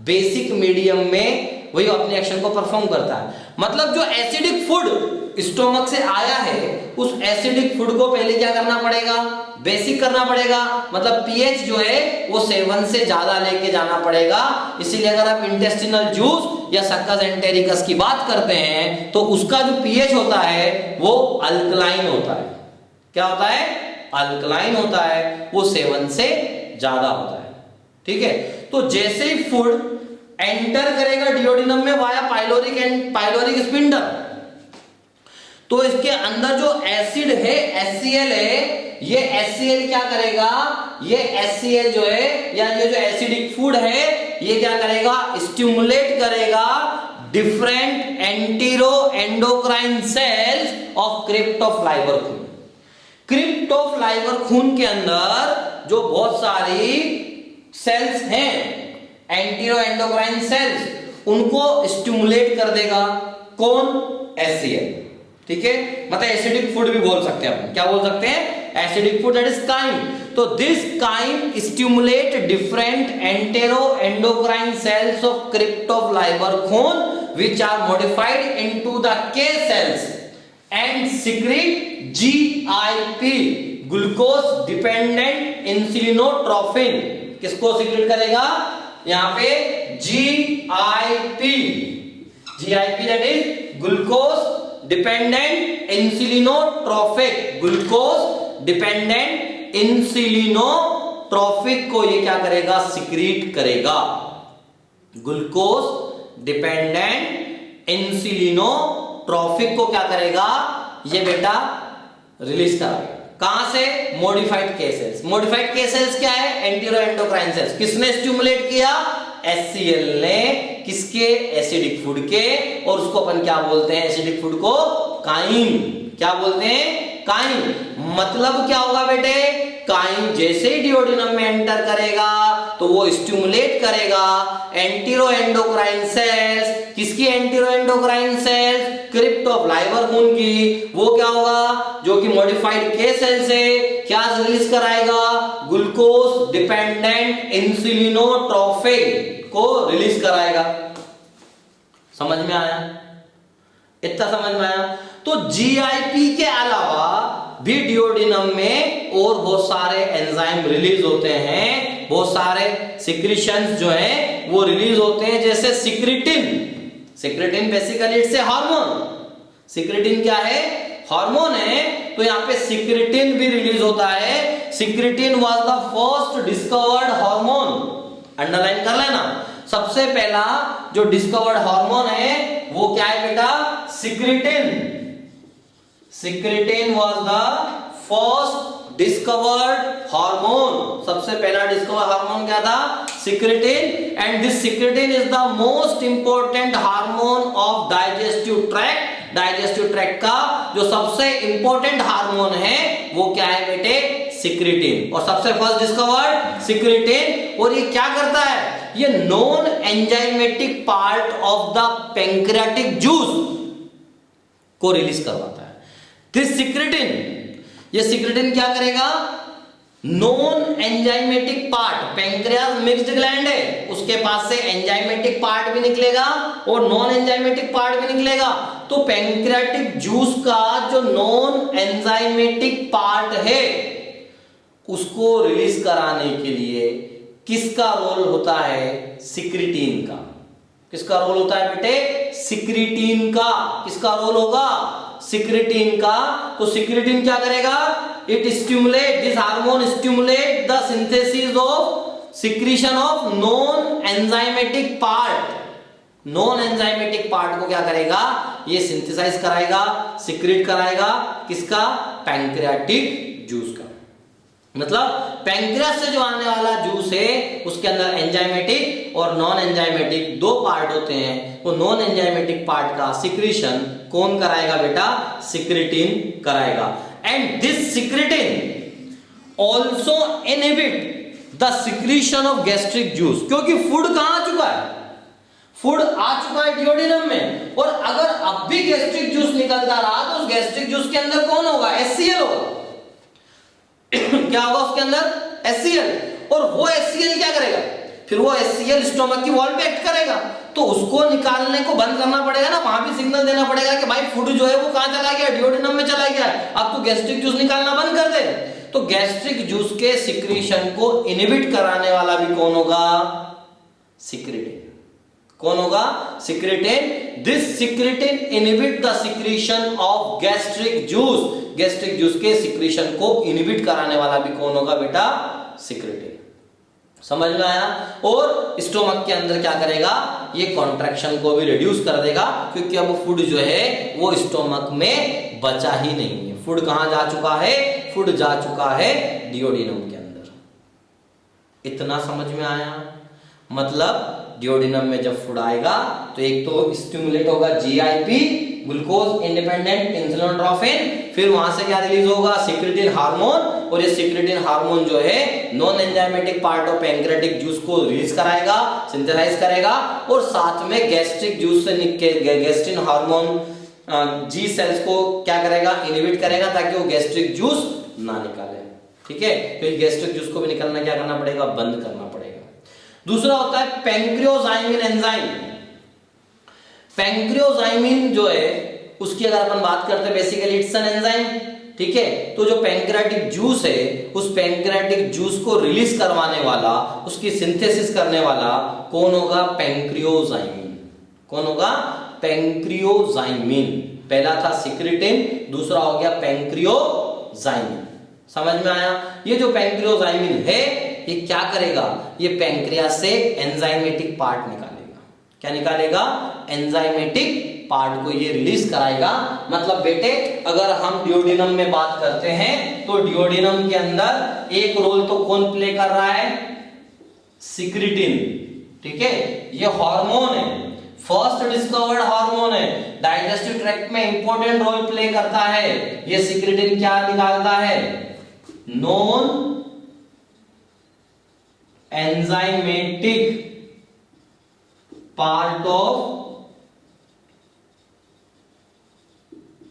बेसिक मीडियम में वही अपने एक्शन को परफॉर्म करता है। मतलब जो एसिडिक फूड स्टोमक से आया है उस एसिडिक फूड को पहले क्या करना पड़ेगा, बेसिक करना पड़ेगा। मतलब पीएच जो है वो 7 से ज्यादा लेके जाना पड़ेगा। इसीलिए अगर आप इंटेस्टिनल जूस या सक्कस एंटेरिकस की बात करते हैं तो उसका जो पीएच होता है वो अल्कलाइन होता है। क्या होता है, अल्कलाइन होता है, वो 7 से ज्यादा होता है। ठीक है, तो जैसे ही फूड एंटर करेगा डियोडिनम में via pyloric and pyloric spindle, तो इसके अंदर जो एसिड है HCl है, ये HCl क्या करेगा, ये HCl जो है या ये जो एसिडिक फूड है ये क्या करेगा, स्टिमुलेट करेगा different entero endocrine cells of crypt of Lieberkühn. Crypt of Lieberkühn के अंदर जो बहुत सारी सेल्स हैं एंटीरो एंडोक्राइन सेल्स, उनको स्टिमुलेट कर देगा कौन, HCl। ठीक है, मतलब एसिडिक फूड भी बोल सकते हैं अपन, क्या बोल सकते हैं, acidic food, that is chyme. तो this chyme stimulate different entero endocrine cells of crypt of Lieberkühn which are modified into the K cells and secrete GIP, glucose dependent insulinotrophin। किसको सिक्रेट करेगा, यहां पे GIP, GIP that is glucose dependent insulinotrophic, glucose dependent insulinotrophic को ये क्या करेगा, सिक्रीट करेगा। ग्लूकोज डिपेंडेंट इंसुलिनोट्रॉफिक को क्या करेगा, ये बेटा रिलीज कराएगा। कहां से, मॉडिफाइड के सेल्स। मॉडिफाइड के सेल्स क्या है, एंटीरो एंडोक्राइन सेल्स। किसने स्टिमुलेट किया, HCl ने, किसके, एसिडिक फूड के, और उसको अपन क्या बोलते हैं, एसिडिक फूड को काइम, क्या बोलते हैं, काइम। मतलब क्या होगा बेटे, काइम जैसे ही डिओडिनम में एंटर करेगा तो वो स्टिमुलेट करेगा एंटीरो एंडोक्राइन सेल्स, किसकी entero endocrine cells, crypt of Lieberkühn की। वो क्या होगा, जो कि मॉडिफाइड के सेल से क्या रिलीज कराएगा, ग्लूकोज डिपेंडेंट इंसुलिनोट्रॉफिक को रिलीज कराएगा। समझ में आया, इतना समझ में आया। तो GIP के अलावा भी डिओडिनम में और बहुत सारे एंजाइम रिलीज होते हैं, बहुत सारे सिक्रीशंस जो हैं वो रिलीज होते हैं, जैसे secretin. Secretin basically it's a hormone. Secretin क्या है, हार्मोन है। तो यहाँ पे सिक्रिटिन भी रिलीज होता है। Secretin was the first discovered hormone, underline कर लेना। सबसे पहला जो डिस्कवर्ड हार्मोन है वो क्या है बेटा, secretin. Secretin was the first discovered hormone. सबसे पहला डिस्कवर्ड हार्मोन क्या था, secretin. And this secretin is the most important hormone of digestive tract. Digestive tract का जो सबसे इंपॉर्टेंट हार्मोन है वो क्या है बेटे, सिक्रिटिन। और सबसे फर्स्ट डिस्कवर्ड सिक्रिटिन। और ये क्या करता है, ये non enzymatic part of the pancreatic juice को रिलीज करवाता है। दिस सिक्रिटिन, ये सिक्रिटिन क्या करेगा, non enzymatic part, pancreas mixed gland है, उसके पास से एंजाइमेटिक पार्ट भी निकलेगा और नॉन एंजाइमेटिक पार्ट भी निकलेगा। तो पैंक्रियाटिक जूस का जो नॉन एंजाइमेटिक पार्ट है उसको रिलीज कराने के लिए किसका रोल होता है, सिक्रिटीन का। किसका रोल होता है बेटे, सिक्रिटीन का। किसका रोल होगा, सिक्रिटीन का। तो सिक्रिटीन क्या करेगा, it stimulate, this hormone stimulate the synthesis of secretion of non enzymatic part. Non enzymatic part को क्या करेगा, ये सिंथेसाइज कराएगा, सिक्रीट कराएगा, किसका, पैंक्रियाटिक जूस का। मतलब पैंक्रियास से जो आने वाला जूस है उसके अंदर एंजाइमेटिक और नॉन एंजाइमेटिक दो पार्ट होते हैं। वो नॉन एंजाइमेटिक पार्ट का सिक्रीशन कौन कराएगा बेटा, सिक्रिटीन कराएगा। And this secretin also inhibit the secretion of gastric juice. क्योंकि फूड कहां आ चुका है, फूड आ चुका है डिओडिनम में, और अगर अब भी गैस्ट्रिक जूस निकलता रहा तो उस गैस्ट्रिक जूस के अंदर कौन होगा, HCl होगा। क्या होगा उसके अंदर, HCl। और वो HCl क्या करेगा, फिर वो HCl स्टोमक की वॉल पे एक्ट करेगा, तो उसको निकालने को बंद करना पड़ेगा ना, वहां भी सिग्नल देना पड़ेगा कि भाई फूड जो है वो कहां चला गया, डिओडिनम में चला गया, अब तो गैस्ट्रिक जूस निकालना बंद कर दे। तो गैस्ट्रिक जूस के सिक्रीशन को इनहिबिट कराने वाला भी कौन होगा, सिक्रिटिन। कौन होगा, secretin. This secretin inhibit the secretion of gastric juice. Gastric juice के सिक्रीशन को इनहिबिट कराने वाला भी कौन होगा बेटा, सिक्रिटिन। समझ में आया। और स्टोमक के अंदर क्या करेगा, ये कॉन्ट्रैक्शन को भी रिड्यूस कर देगा, क्योंकि अब फूड जो है वो स्टोमक में बचा ही नहीं है। फूड कहां जा चुका है, फूड जा चुका है डिओडिनम के अंदर। इतना समझ में आया। मतलब डिओडिनम में जब फूड आएगा तो एक तो स्टिमुलेट होगा GIP, ग्लूकोज इंडिपेंडेंट इंसुलिनोट्रोफिन, फिर वहां से क्या रिलीज होगा, सिक्रिटिन हार्मोन। और ये सिक्रिटिन हार्मोन जो है non enzymatic part of pancreatic juice को रिलीज कराएगा, सिंथेसाइज करेगा, और साथ में गैस्ट्रिक जूस से गैस्ट्रिन हार्मोन जी सेल्स को क्या करेगा, इनहिबिट करेगा ताकि वो गैस्ट्रिक जूस ना निकाले। ठीक है, तो गैस्ट्रिक जूस को भी निकलना क्या करना पड़ेगा, बंद करना पड़ेगा। दूसरा होता है पैंक्रियोजाइमिन एंजाइम। पैंक्रियोजाइमिन जो है उसकी अगर अपन बात करते हैं, बेसिकली इट्स एन एंजाइम। ठीक है, तो जो पैंक्रियाटिक जूस है उस पैंक्रियाटिक जूस को रिलीज करवाने वाला, उसकी सिंथेसिस करने वाला कौन होगा, पैंक्रियोजाइमिन। कौन होगा, पैंक्रियोजाइमिन। पहला था सिक्रिटिन, दूसरा हो गया पैंक्रियोजाइमिन। समझ में आया। ये जो पैंक्रियोजाइमिन है ये क्या करेगा, ये पैंक्रियास से एंजाइमेटिक पार्ट निकालेगा। क्या निकालेगा, एंजाइमेटिक पार्ट को ये रिलीज कराएगा। मतलब बेटे अगर हम डियोडिनम में बात करते हैं तो डियोडिनम के अंदर एक रोल तो कौन प्ले कर रहा है, सिक्रिटिन। ठीक है, ये हार्मोन है, फर्स्ट डिस्कवर्ड हार्मोन है, डाइजेस्टिव ट्रैक्ट में इंपॉर्टेंट रोल प्ले करता है। ये सिक्रिटिन क्या निकालता है, non enzymatic part of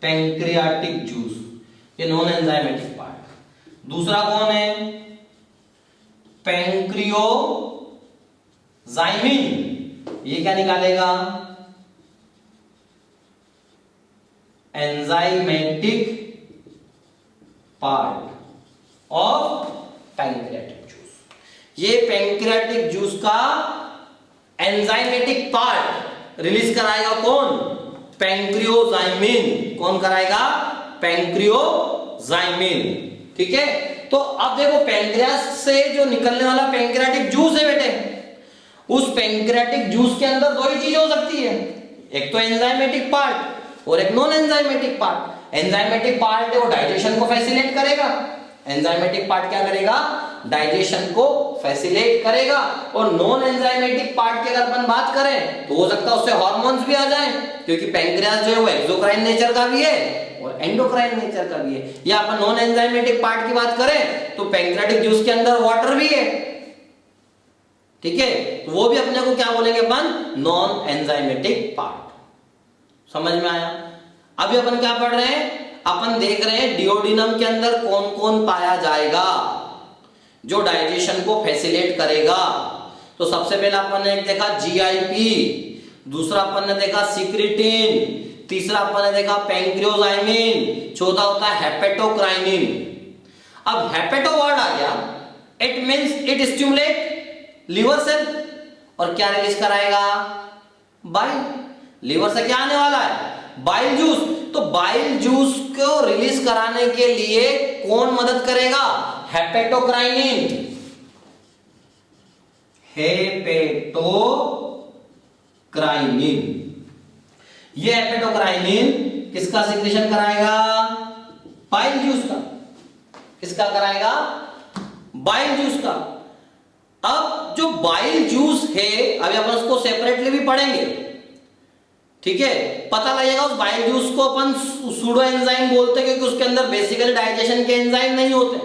pancreatic juice, ये नॉन एंजाइमेटिक पार्ट। दूसरा कौन है, पैंक्रियोजाइमिन, ये क्या निकालेगा, enzymatic part of pancreatic juice. ये पैंक्रियाटिक जूस का एंजाइमेटिक पार्ट रिलीज कराएगा कौन, पैंक्रियोजाइमिन। कौन कराएगा, पैंक्रियोजाइमिन। ठीक है, तो अब देखो पैंक्रियास से जो निकलने वाला पैंक्रियाटिक जूस है बेटे, उस पैंक्रियाटिक जूस के अंदर दो ही चीज हो सकती है, एक तो एंजाइमेटिक पार्ट और एक non enzymatic part. Enzymatic part है वो डाइजेशन को फैसिलिटेट करेगा। एंजाइमेटिक पार्ट क्या करेगा, डाइजेशन को फैसिलिटेट करेगा। और नॉन एंजाइमेटिक पार्ट की अगर अपन बात करें तो हो सकता है उससे हार्मोन्स भी आ जाएं, क्योंकि पैंक्रियास जो है वो एक्सोक्राइन नेचर का भी है और एंडोक्राइन नेचर का भी है। या अपन नॉन एंजाइमेटिक पार्ट की बात करें तो पैंक्रियाटिक जूस के अंदर वाटर भी है। ठीक है, तो वो भी अपने को क्या बोलेंगे अपन, नॉन एंजाइमेटिक पार्ट। समझ में आया। अभी अपन क्या पढ़ रहे हैं, अपन देख रहे हैं डियोडिनम के अंदर कौन कौन पाया जाएगा जो डाइजेशन को फैसिलिटेट करेगा। तो सबसे पहला अपन ने देखा जीआईपी, दूसरा अपन ने देखा सिक्रिटिन, तीसरा अपन ने देखा पैंक्रियोजाइमिन, चौथा होता है हेपेटोक्राइनिन। अब हेपेटो वर्ड आ गया, it means it stimulate liver cell, और क्या रिलीज कराएगा, बाइल। लिवर से क्या आने वाला है, बाइल जूस। तो बाइल जूस को रिलीज कराने के लिए कौन मदद करेगा, हेपेटोक्राइनिन। हेपेटोक्राइनिन, ये हेपेटोक्राइनिन किसका सिक्रेशन कराएगा, बाइल जूस का। किसका कराएगा, बाइल जूस का। अब जो बाइल जूस है अभी अपन उसको सेपरेटली भी पढ़ेंगे। ठीक है, पता लगेगा उस बाइल जूस को अपन सूडो एंजाइम बोलते हैं, क्योंकि उसके अंदर बेसिकली डाइजेशन के एंजाइम नहीं होते।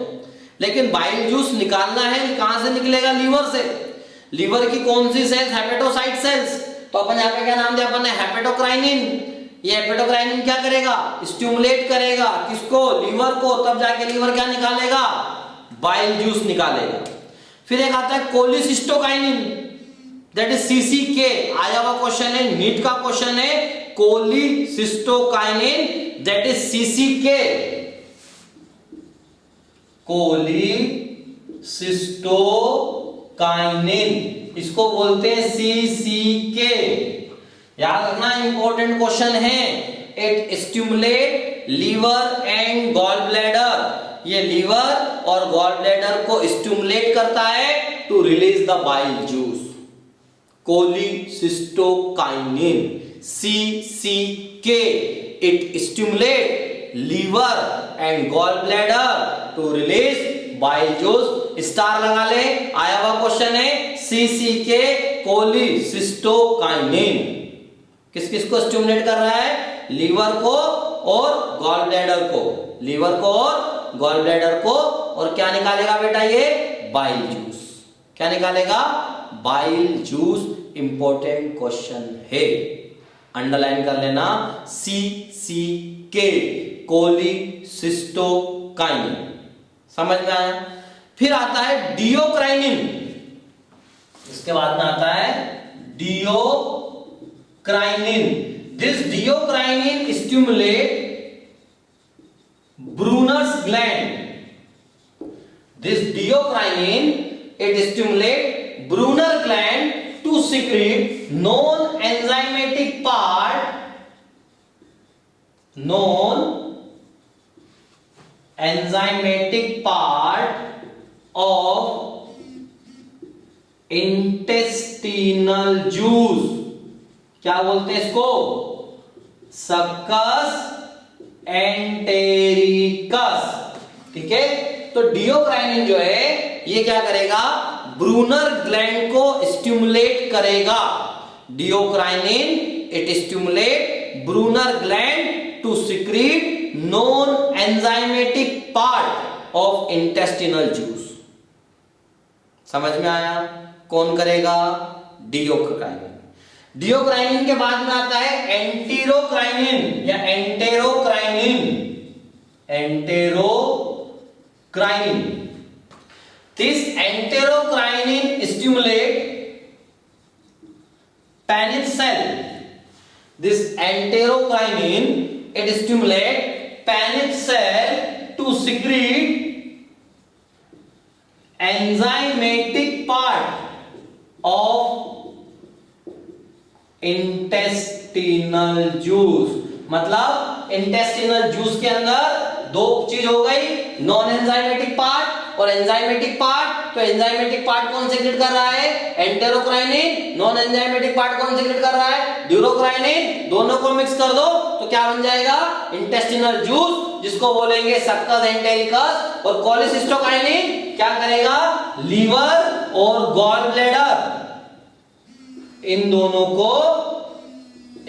लेकिन बाइल जूस निकालना है, कहां से निकलेगा, लीवर से। लीवर की कौन सी सेल्स, हेपेटोसाइट सेल्स। तो अपन यहाँ पे क्या नाम दिया अपन ने, हेपेटोक्राइनिन। ये हेपेटोक्राइनिन क्या करेगा, स्टिमुलेट करेगा किसको, लीवर को। तब जाके लीवर क्या निकालेगा, बाइल जूस निकालेगा। फिर एक आता है कोलिसिस्टोकाइनिन, दैट इज सीसीके। आया हुआ क्वेश्चन है, नीट का क्वेश्चन है, cholecystokinin that is CCK. Cholecystokinin, इसको बोलते हैं सीसीके। याद रखना, इंपॉर्टेंट क्वेश्चन है। It stimulate liver and gall bladder. ये लीवर और गॉल ब्लैडर को स्टिमुलेट करता है to release the bile juice. Cholecystokinin, CCK, it stimulate liver and gall bladder to release bile juice. Star लगा ले, आया हुआ क्वेश्चन है, सीसीके, कोलिसिस्टोकाइनिन। किस किस को स्टिमुलेट कर रहा है, लीवर को और गॉल ब्लैडर को। लीवर को और गॉल ब्लैडर को। और क्या निकालेगा बेटा, ये बाइल जूस। क्या निकालेगा, बाइल जूस। इंपॉर्टेंट क्वेश्चन है। अंडरलाइन कर लेना, CCK, कोलिसिस्टोकाइनिन। समझ में आया? फिर आता है डियोक्राइनिन, इसके बाद में आता है duocrinin. This duocrinin stimulate Brunner's gland. This diocrainin, it stimulates Brunner gland to secrete non-enzymatic part of intestinal juice. क्या बोलते हैं इसको? Succus entericus. ठीक है, तो डियोक्राइनिन जो है ये क्या करेगा? ब्रूनर ग्लैंड को स्टिमुलेट करेगा। Duocrinin it stimulate Brunner gland to secrete non enzymatic part of intestinal juice. समझ में आया? कौन करेगा? डियोक्राइनिन। डियोक्राइनिन के बाद में आता है एंटेरोक्राइनिन या enterocrinin. Enterocrinin, this enterocrinin stimulate Paneth cell. This enterocrinin it stimulate Paneth cell to secrete enzymatic part of intestinal juice. मतलब इंटेस्टिनल जूस के अंदर दो चीज हो गई, नॉन एंजाइमेटिक पार्ट और एंजाइमेटिक पार्ट। तो एंजाइमेटिक पार्ट कौन सिक्रेट कर रहा है? एंटेरोक्राइनिन। नॉन एंजाइमेटिक पार्ट कौन सिक्रेट कर रहा है? ड्यूरोक्राइनिन। दोनों को मिक्स कर दो तो क्या बन जाएगा? इंटेस्टिनल जूस, जिसको बोलेंगे सक्कस एंटेरिकस। और कोलिसिस्टोकाइनिन क्या करेगा? लीवर और गॉल ब्लैडर, इन दोनों को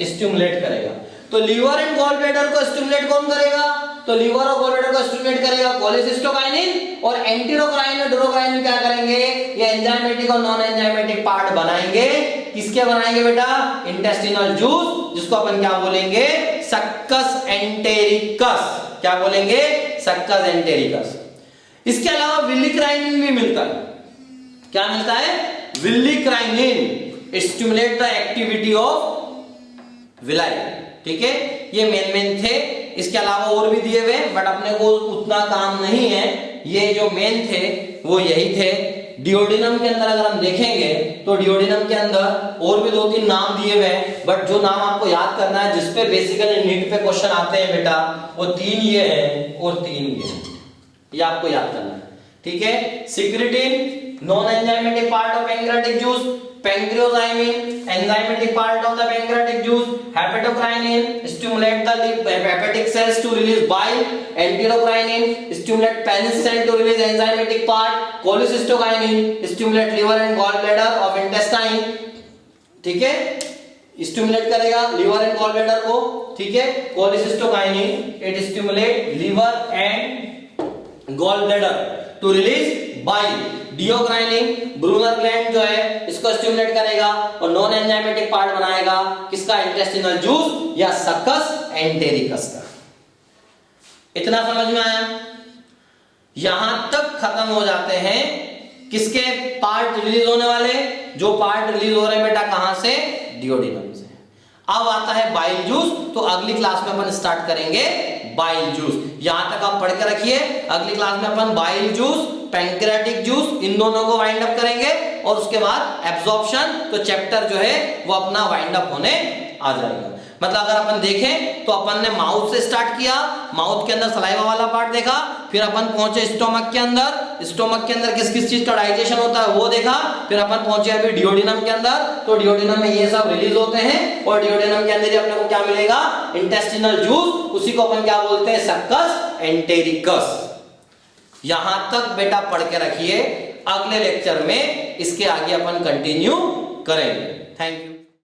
स्टिमुलेट करेगा। तो लीवर एंड गॉल ब्लैडर को स्टिमुलेट कौन करेगा? तो लीवर और गॉल ब्लैडर को स्टिमुलेट करेगा कोलिसिस्टोकाइनिन। और एंटेरोक्राइनिन और ड्यूरोक्राइनिन क्या करेंगे? ये एंजाइमेटिक और नॉन एंजाइमेटिक पार्ट बनाएंगे। किसके बनाएंगे बेटा? इंटेस्टिनल जूस, जिसको अपन क्या बोलेंगे? Succus entericus. क्या बोलेंगे? Succus entericus. इसके अलावा विल्लीक्राइनिन भी मिलता है। क्या मिलता है? Villikinin stimulate the activity of villi. ठीक है, ये मेन थे। इसके अलावा और भी दिए हुए, बट अपने को उतना काम नहीं है। ये जो मेन थे वो यही थे। डियोडिनम के अंदर अगर हम देखेंगे तो डियोडिनम के अंदर और भी 2-3 नाम दिए हुए हैं, बट जो नाम आपको याद करना है, जिसपे बेसिकली नीट पे क्वेश्चन आते हैं बेटा, वो 3 ये है और 3 ये है। ये आपको याद करना है। ठीक है, secretin, non enzymatic part of pancreatic juice, pancreozymin, enzymatic part of the pancreatic juice, hepatocrinin stimulate the hepatic cells to release bile, enterocrinin stimulate penis cell to release enzymatic part, cholecystokinin stimulate liver and gallbladder of intestine। ठीक है, स्टिमुलेट करेगा लिवर एंड गॉलब्लैडर को। ठीक है, cholecystokinin it stimulate liver and gallbladder to release bile। Duocrinin Brunner gland जो है इसको स्टिमुलेट करेगा और नॉन एंजाइमेटिक पार्ट बनाएगा किसका? इंटेस्टिनल जूस या सक्कस एंटेरिकस का। इतना समझ में आया? यहां तक खत्म हो जाते हैं किसके पार्ट रिलीज होने वाले? जो पार्ट रिलीज हो रहे हैं बेटा कहां से? डियोडिनम से। अब आता है बाइल जूस। तो अगली क्लास में अपन स्टार्ट करेंगे बाइल जूस। यहां तक आप पढ़ के रखिए। अगली क्लास में अपन बाइल जूस, पैंक्रियाटिक जूस, इन दोनों को वाइंड अप करेंगे और उसके बाद एब्जॉर्प्शन। तो चैप्टर जो है वो अपना वाइंड अप होने आ जाएगा। मतलब अगर अपन देखें तो अपन ने माउथ से स्टार्ट किया, माउथ के अंदर सलाइवा वाला पार्ट देखा, फिर अपन पहुंचे स्टोमक के अंदर, स्टोमक के अंदर किस किस चीज का डाइजेशन होता है वो देखा, फिर अपन पहुंचे अभी डियोडिनम के अंदर। तो डियोडिनम में ये सब रिलीज होते हैं और डियोडिनम के अंदर अपने को क्या मिलेगा? Intestinal juice. उसी को अपन क्या बोलते हैं? Succus entericus. यहां तक बेटा पढ़ के रखिए। अगले लेक्चर में इसके आगे अपन कंटिन्यू करेंगे। Thank you.